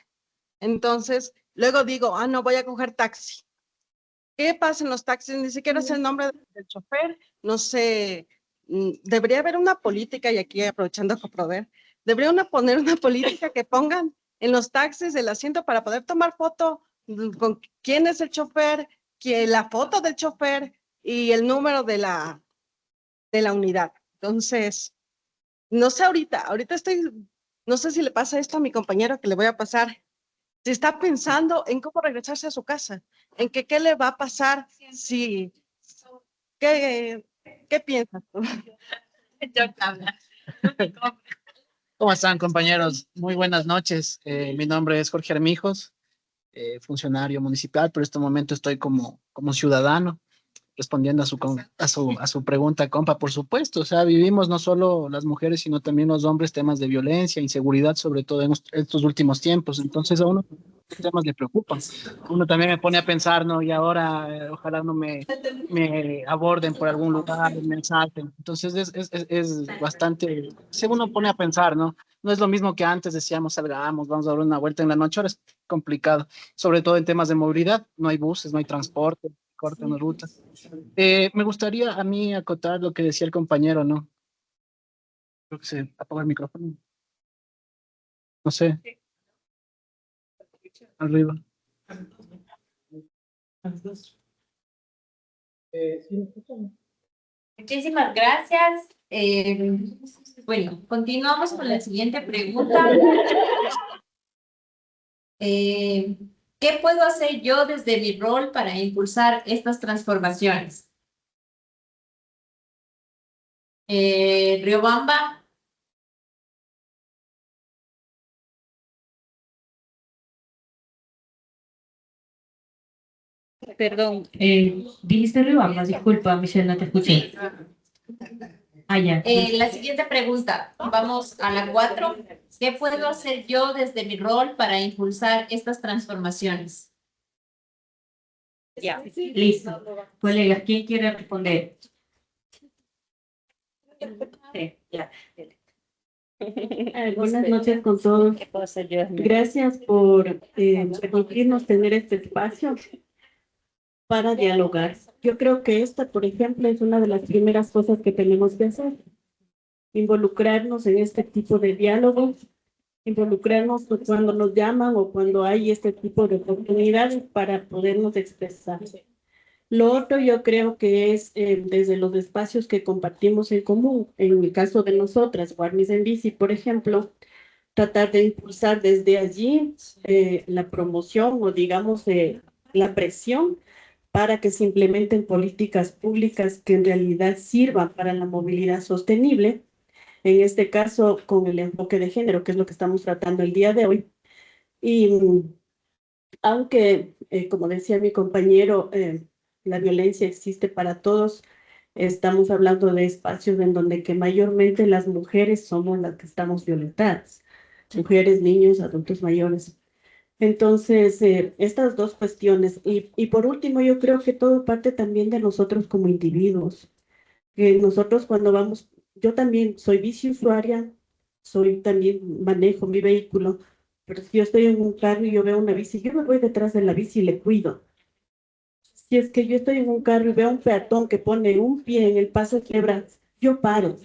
S13: Entonces, luego digo, no, voy a coger taxi. ¿Qué pasa en los taxis? Ni siquiera sé el nombre del chofer, no sé, debería haber una política, y aquí aprovechando Coprover, poner una política que pongan en los taxis el asiento para poder tomar foto con quién es el chofer, la foto del chofer y el número de la unidad. Entonces, no sé ahorita no sé si le pasa esto a mi compañero que le voy a pasar. Si está pensando en cómo regresarse a su casa, en qué le va a pasar si, ¿qué piensas tú?
S14: ¿Cómo están, compañeros? Muy buenas noches. Mi nombre es Jorge Armijos, funcionario municipal, pero en este momento estoy como ciudadano, respondiendo a su pregunta, compa, por supuesto. O sea, vivimos no solo las mujeres, sino también los hombres temas de violencia, inseguridad, sobre todo en estos últimos tiempos. Entonces a uno los temas le preocupan. Uno también me pone a pensar, ¿no? Y ahora ojalá no me aborden por algún lugar, me asalten. Entonces es bastante, si uno pone a pensar, ¿no? No es lo mismo que antes decíamos, salgamos, vamos a dar una vuelta en la noche. Ahora es complicado, sobre todo en temas de movilidad. No hay buses, no hay transporte, cortan las rutas. Me gustaría a mí acotar lo que decía el compañero, ¿no? Creo que se apagó el micrófono. No sé. Arriba.
S2: Muchísimas gracias. Bueno, continuamos con la siguiente pregunta. ¿Qué puedo hacer yo desde mi rol para impulsar estas transformaciones? Riobamba.
S1: Perdón.
S7: Dijiste Riobamba, disculpa, Michelle, no te escuché. Ah, ya.
S11: La siguiente pregunta, vamos a la 4. ¿Qué puedo hacer yo desde mi rol para impulsar estas transformaciones?
S1: Ya,
S7: Listo. Colegas, ¿quién quiere responder? Sí, ya.
S15: Buenas noches con todos.
S1: ¿Qué puedo hacer yo?
S15: Gracias por permitirnos tener este espacio para dialogar. Yo creo que esta, por ejemplo, es una de las primeras cosas que tenemos que hacer. Involucrarnos en este tipo de diálogos, involucrarnos cuando nos llaman o cuando hay este tipo de oportunidades para podernos expresar. Lo otro yo creo que es desde los espacios que compartimos en común, en el caso de nosotras, Guarnis en Bici, por ejemplo, tratar de impulsar desde allí la promoción o digamos la presión para que se implementen políticas públicas que en realidad sirvan para la movilidad sostenible, en este caso con el enfoque de género, que es lo que estamos tratando el día de hoy. Y aunque, como decía mi compañero, la violencia existe para todos, estamos hablando de espacios en donde que mayormente las mujeres somos las que estamos violentadas, mujeres, niños, adultos mayores. Entonces, estas dos cuestiones. Y por último, yo creo que todo parte también de nosotros como individuos. Que nosotros cuando vamos, yo también soy biciusuaria, también manejo mi vehículo, pero si yo estoy en un carro y yo veo una bici, yo me voy detrás de la bici y le cuido. Si es que yo estoy en un carro y veo a un peatón que pone un pie en el paso de cebra, yo paro.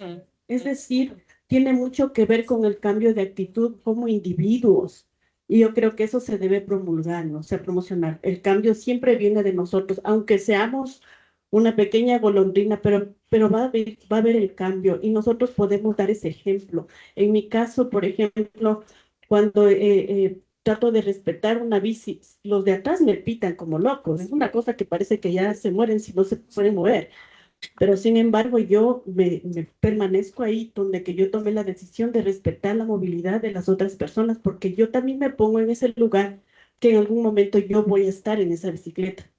S15: Es decir, tiene mucho que ver con el cambio de actitud como individuos. Y yo creo que eso se debe promulgar, ¿no? O sea, promocionar. El cambio siempre viene de nosotros, aunque seamos una pequeña golondrina, pero va a haber el cambio y nosotros podemos dar ese ejemplo. En mi caso, por ejemplo, cuando trato de respetar una bici, los de atrás me pitan como locos. Es una cosa que parece que ya se mueren si no se pueden mover. Pero sin embargo, yo me permanezco ahí donde que yo tomé la decisión de respetar la movilidad de las otras personas, porque yo también me pongo en ese lugar que en algún momento yo voy a estar en esa bicicleta.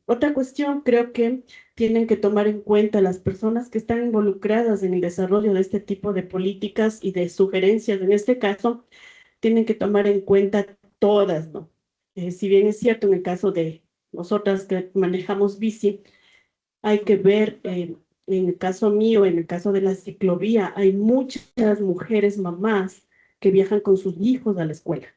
S15: Otra cuestión, creo que tienen que tomar en cuenta las personas que están involucradas en el desarrollo de este tipo de políticas y de sugerencias, en este caso, tienen que tomar en cuenta todas, ¿no? Si bien es cierto, en el caso de nosotras que manejamos bici, hay que ver, en el caso mío, en el caso de la ciclovía, hay muchas mujeres mamás que viajan con sus hijos a la escuela.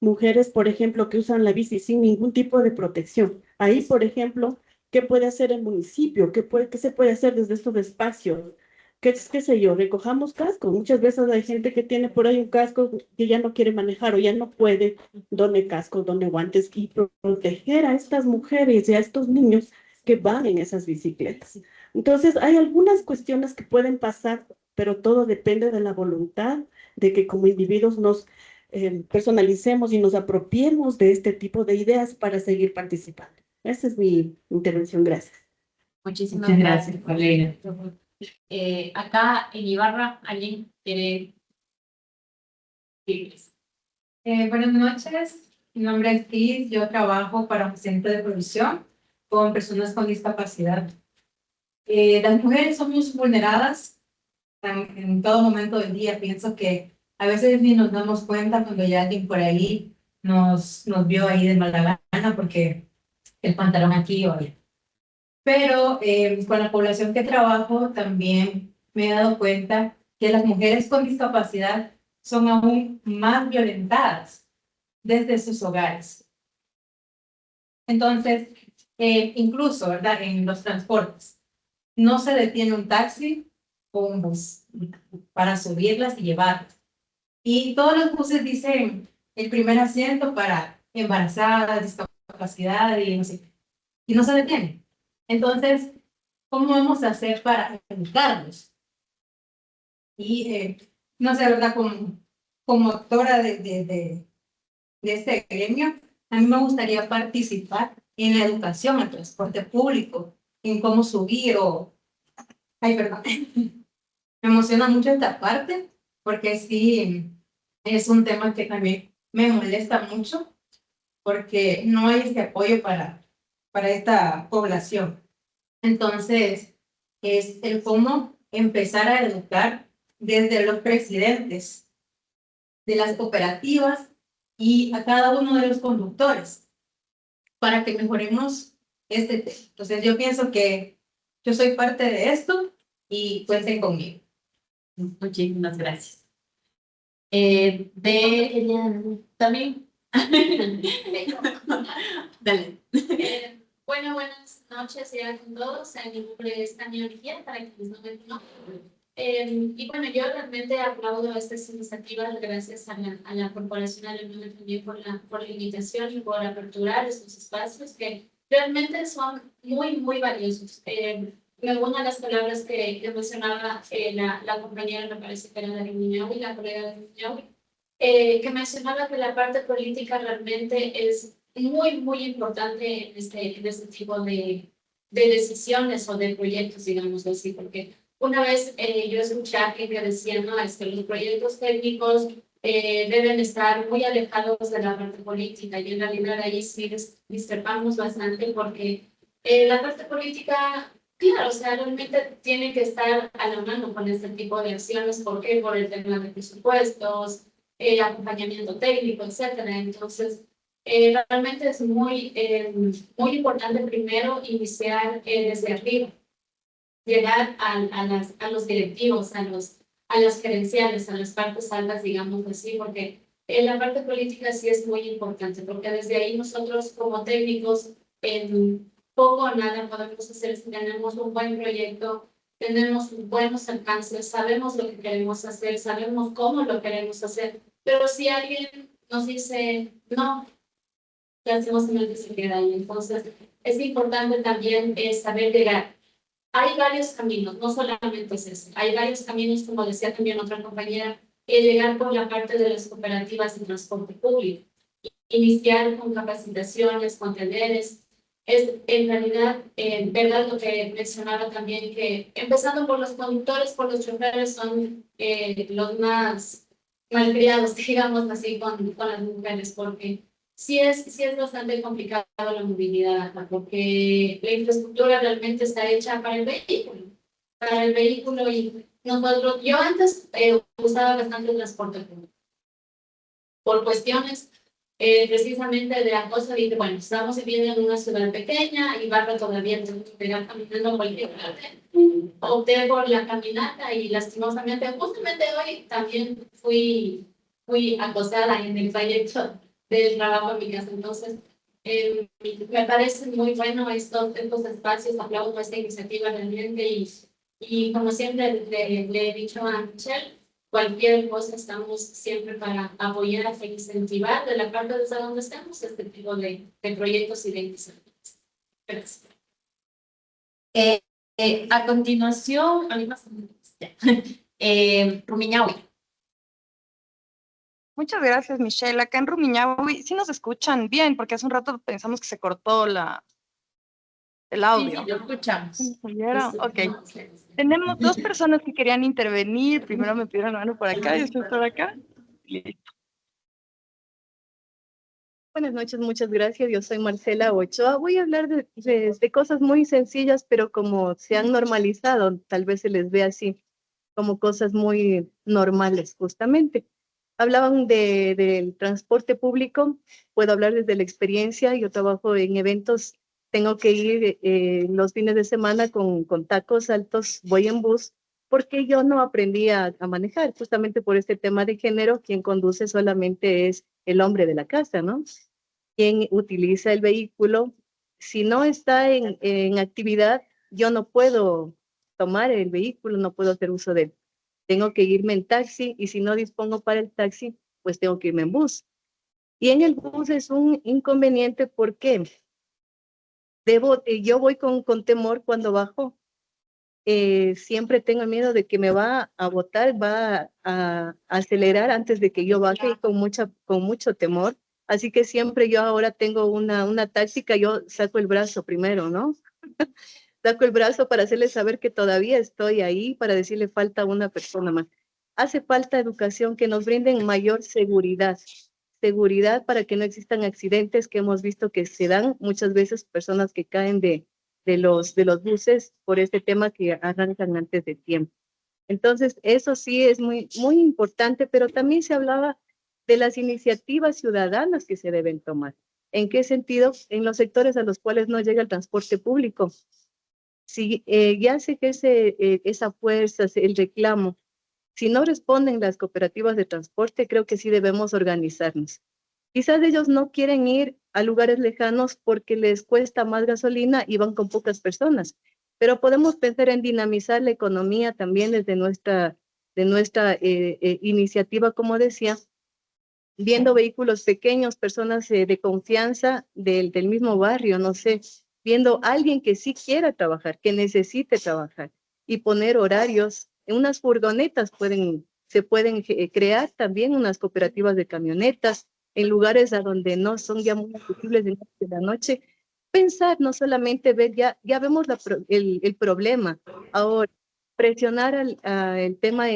S15: Mujeres, por ejemplo, que usan la bici sin ningún tipo de protección. Ahí, por ejemplo, ¿qué puede hacer el municipio? ¿Qué se puede hacer desde estos espacios? ¿Qué sé yo? Recojamos cascos. Muchas veces hay gente que tiene por ahí un casco que ya no quiere manejar o ya no puede. Done cascos, done guantes y proteger a estas mujeres y a estos niños que van en esas bicicletas. Entonces, hay algunas cuestiones que pueden pasar, pero todo depende de la voluntad de que como individuos nos personalicemos y nos apropiemos de este tipo de ideas para seguir participando. Esa es mi intervención. Gracias.
S2: Muchísimas
S7: Muchas
S2: gracias,
S7: gracias, colega.
S2: Acá en Ibarra, ¿alguien quiere decirles?
S16: Buenas noches, mi nombre es Cris, yo trabajo para un centro de provisión con personas con discapacidad. Las mujeres somos vulneradas en todo momento del día. Pienso que a veces ni nos damos cuenta cuando ya alguien por ahí nos vio ahí de mala gana porque el pantalón aquí o allá. Pero con la población que trabajo también me he dado cuenta que las mujeres con discapacidad son aún más violentadas desde sus hogares. Entonces, incluso, ¿verdad? En los transportes, no se detiene un taxi o un bus para subirlas y llevarlas. Y todos los buses dicen el primer asiento para embarazadas, discapacidad y no sé qué. Y no se detiene. Entonces, ¿cómo vamos a hacer para educarlos? Y no sé, ¿verdad? Como actora de este gremio, a mí me gustaría participar en la educación, en el transporte público, en cómo subir o... Ay, perdón. Me emociona mucho esta parte, porque sí, es un tema que también me molesta mucho. porque no hay este apoyo para esta población. Entonces, es el cómo empezar a educar desde los presidentes de las cooperativas y a cada uno de los conductores para que mejoremos este tema. Entonces, yo pienso que yo soy parte de esto y cuenten conmigo.
S11: Muchísimas gracias. También. Dale. Bueno, buenas noches ya con todos. Mi nombre es Tania Orilla, para quienes no me conocen. Y bueno, yo realmente aplaudo estas iniciativas gracias a la Corporación Alemana también por la invitación y por aperturar estos espacios que realmente son muy, muy valiosos. Me uno a las palabras que mencionaba la compañera, me parece que era de Rumiñahui, la colega de Rumiñahui, que mencionaba que la parte política realmente es muy, muy importante en este tipo de decisiones o de proyectos, digamos así, porque una vez yo escuché a alguien que decía, no, es que los proyectos técnicos deben estar muy alejados de la parte política, y en realidad ahí sí discrepamos bastante porque la parte política, claro, o sea, realmente tiene que estar a la mano con este tipo de acciones. ¿Por qué? Por el tema de presupuestos, acompañamiento técnico, etcétera. Entonces, realmente es muy importante primero iniciar desde arriba, llegar a los directivos, a las gerenciales, a las partes altas, digamos así, porque en la parte política sí es muy importante, porque desde ahí nosotros como técnicos en poco o nada podemos hacer si tenemos un buen proyecto, tenemos buenos alcances, sabemos lo que queremos hacer, sabemos cómo lo queremos hacer, pero si alguien nos dice no, lastimosamente se queda ahí. Entonces, es importante también saber llegar. Hay varios caminos, no solamente es ese. Hay varios caminos, como decía también otra compañera, llegar por la parte de las cooperativas de transporte público. Iniciar con capacitaciones, con talleres. Es en realidad, verdad lo que mencionaba también, que empezando por los conductores, por los choferes, son los más malcriados, digamos así, con las mujeres, porque sí es bastante complicado la movilidad acá, porque la infraestructura realmente está hecha para el vehículo y nosotros, yo antes usaba bastante el transporte público. Por cuestiones precisamente de acoso, dije, bueno, estamos viviendo en una ciudad pequeña y Barra todavía no se pegar caminando a cualquier parte. Opté por la caminata y lastimosamente, justamente hoy también fui acosada en el trayecto del trabajo a mi casa. Entonces, me parece muy bueno estos espacios, aplaudo esta iniciativa realmente y como siempre le he dicho a Michelle, cualquier cosa estamos siempre para apoyar e incentivar de la parte desde donde estamos este tipo de proyectos y de iniciativas. Gracias. A continuación, Rumiñahui.
S3: Muchas gracias, Michelle. Acá en Rumiñahui sí nos escuchan bien, porque hace un rato pensamos que se cortó el audio.
S11: Sí, lo escuchamos.
S3: Ok. Tenemos dos personas que querían intervenir. Primero me pidieron la mano por acá y después por acá. Listo. Buenas noches, muchas gracias. Yo soy Marcela Ochoa. Voy a hablar de cosas muy sencillas, pero como se han normalizado, tal vez se les ve así, como cosas muy normales, justamente. Hablaban del transporte público, puedo hablar desde la experiencia. Yo trabajo en eventos, tengo que ir los fines de semana con tacos altos, voy en bus, porque yo no aprendí a manejar, justamente por este tema de género. Quien conduce solamente es el hombre de la casa, ¿no? Quien utiliza el vehículo, si no está en actividad, yo no puedo tomar el vehículo, no puedo hacer uso de él. Tengo que irme en taxi, y si no dispongo para el taxi, pues tengo que irme en bus. Y en el bus es un inconveniente porque yo voy con temor cuando bajo. Siempre tengo miedo de que me va a botar, va a acelerar antes de que yo baje, y con mucho temor. Así que siempre yo ahora tengo una táctica, yo saco el brazo primero, ¿no? Saco el brazo para hacerle saber que todavía estoy ahí, para decirle falta una persona más. Hace falta educación, que nos brinden mayor seguridad.
S17: seguridad para que no existan accidentes que hemos visto que se dan muchas veces, personas que caen de los buses por este tema que arrancan antes de tiempo. Entonces, eso sí es muy importante, pero también se hablaba de las iniciativas ciudadanas que se deben tomar. ¿En qué sentido? En los sectores a los cuales no llega el transporte público. Si ya se ejerce esa fuerza, el reclamo, si no responden las cooperativas de transporte, creo que sí debemos organizarnos. Quizás ellos no quieren ir a lugares lejanos porque les cuesta más gasolina y van con pocas personas, pero podemos pensar en dinamizar la economía también desde nuestra iniciativa, como decía, viendo vehículos pequeños, personas de confianza del mismo barrio, no sé, viendo a alguien que sí quiera trabajar, que necesite trabajar y poner horarios. En unas furgonetas se pueden crear también unas cooperativas de camionetas en lugares a donde no son ya muy accesibles de la noche. Pensar, no solamente ver, ya vemos el problema. Ahora, presionar el tema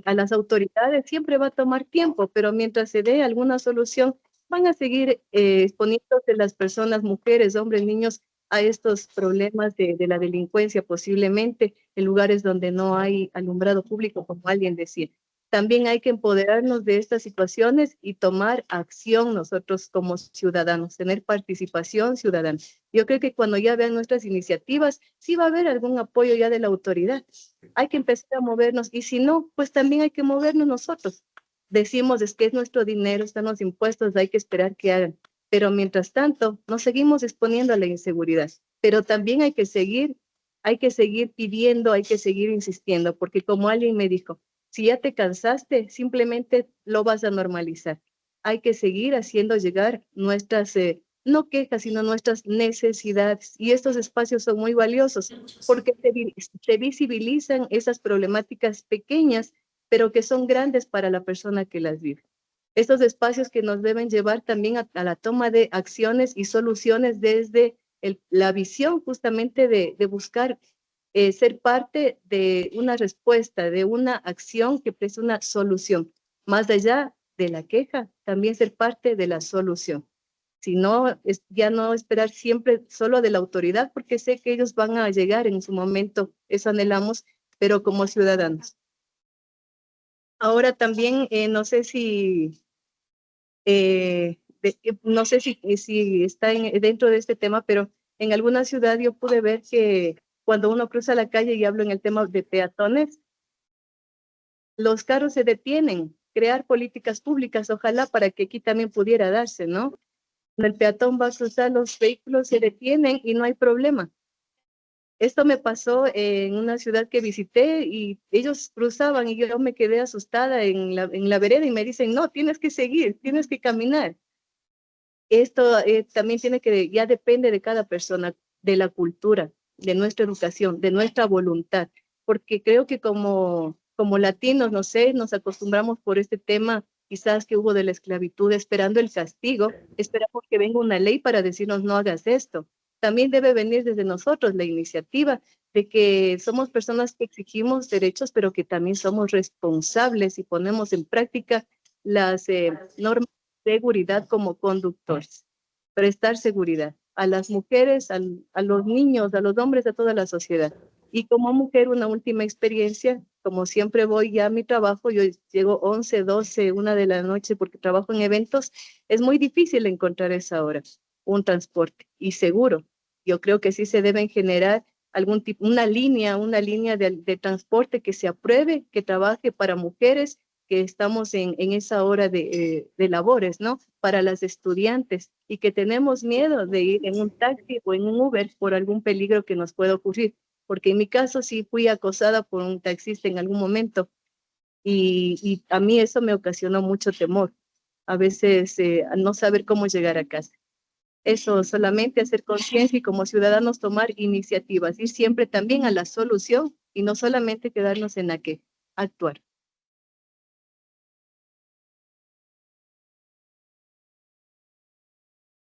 S17: a las autoridades siempre va a tomar tiempo, pero mientras se dé alguna solución, van a seguir exponiéndose las personas, mujeres, hombres, niños, a estos problemas de la delincuencia posiblemente en lugares donde no hay alumbrado público, como alguien decía. También hay que empoderarnos de estas situaciones y tomar acción nosotros como ciudadanos, tener participación ciudadana. Yo creo que cuando ya vean nuestras iniciativas, sí va a haber algún apoyo ya de la autoridad. Hay que empezar a movernos y si no, pues también hay que movernos nosotros. Decimos, es que es nuestro dinero, están los impuestos, hay que esperar que hagan. Pero mientras tanto, nos seguimos exponiendo a la inseguridad. Pero también hay que seguir pidiendo, hay que seguir insistiendo, porque como alguien me dijo, si ya te cansaste, simplemente lo vas a normalizar. Hay que seguir haciendo llegar nuestras, no quejas, sino nuestras necesidades. Y estos espacios son muy valiosos porque se visibilizan esas problemáticas pequeñas, pero que son grandes para la persona que las vive. Estos espacios que nos deben llevar también a la toma de acciones y soluciones desde la visión justamente de buscar ser parte de una respuesta, de una acción que preste una solución. Más allá de la queja, también ser parte de la solución. Si no, ya no esperar siempre solo de la autoridad, porque sé que ellos van a llegar en su momento, eso anhelamos, pero como ciudadanos. Ahora también, no sé si está dentro de este tema, pero en alguna ciudad yo pude ver que cuando uno cruza la calle, y hablo en el tema de peatones, los carros se detienen. Crear políticas públicas, ojalá para que aquí también pudiera darse, ¿no? Cuando el peatón va a cruzar, los vehículos se detienen y no hay problema. Esto me pasó en una ciudad que visité y ellos cruzaban y yo me quedé asustada en la vereda y me dicen, no, tienes que seguir, tienes que caminar. Esto también ya depende de cada persona, de la cultura, de nuestra educación, de nuestra voluntad, porque creo que como latinos, no sé, nos acostumbramos por este tema quizás que hubo de la esclavitud, esperando el castigo, esperamos que venga una ley para decirnos no hagas esto. También debe venir desde nosotros la iniciativa de que somos personas que exigimos derechos, pero que también somos responsables y ponemos en práctica las normas de seguridad como conductores. Prestar seguridad a las mujeres, a los niños, a los hombres, a toda la sociedad. Y como mujer, una última experiencia, como siempre voy ya a mi trabajo, yo llego 11, 12, 1 de la noche porque trabajo en eventos, es muy difícil encontrar a esa hora un transporte y seguro. Yo creo que sí se deben generar algún tipo, una línea de transporte que se apruebe, que trabaje para mujeres que estamos en esa hora de labores, ¿no? Para las estudiantes y que tenemos miedo de ir en un taxi o en un Uber por algún peligro que nos pueda ocurrir. Porque en mi caso sí fui acosada por un taxista en algún momento y a mí eso me ocasionó mucho temor. A veces no saber cómo llegar a casa. Eso, solamente hacer conciencia y como ciudadanos tomar iniciativas, ir siempre también a la solución y no solamente quedarnos en la que actuar.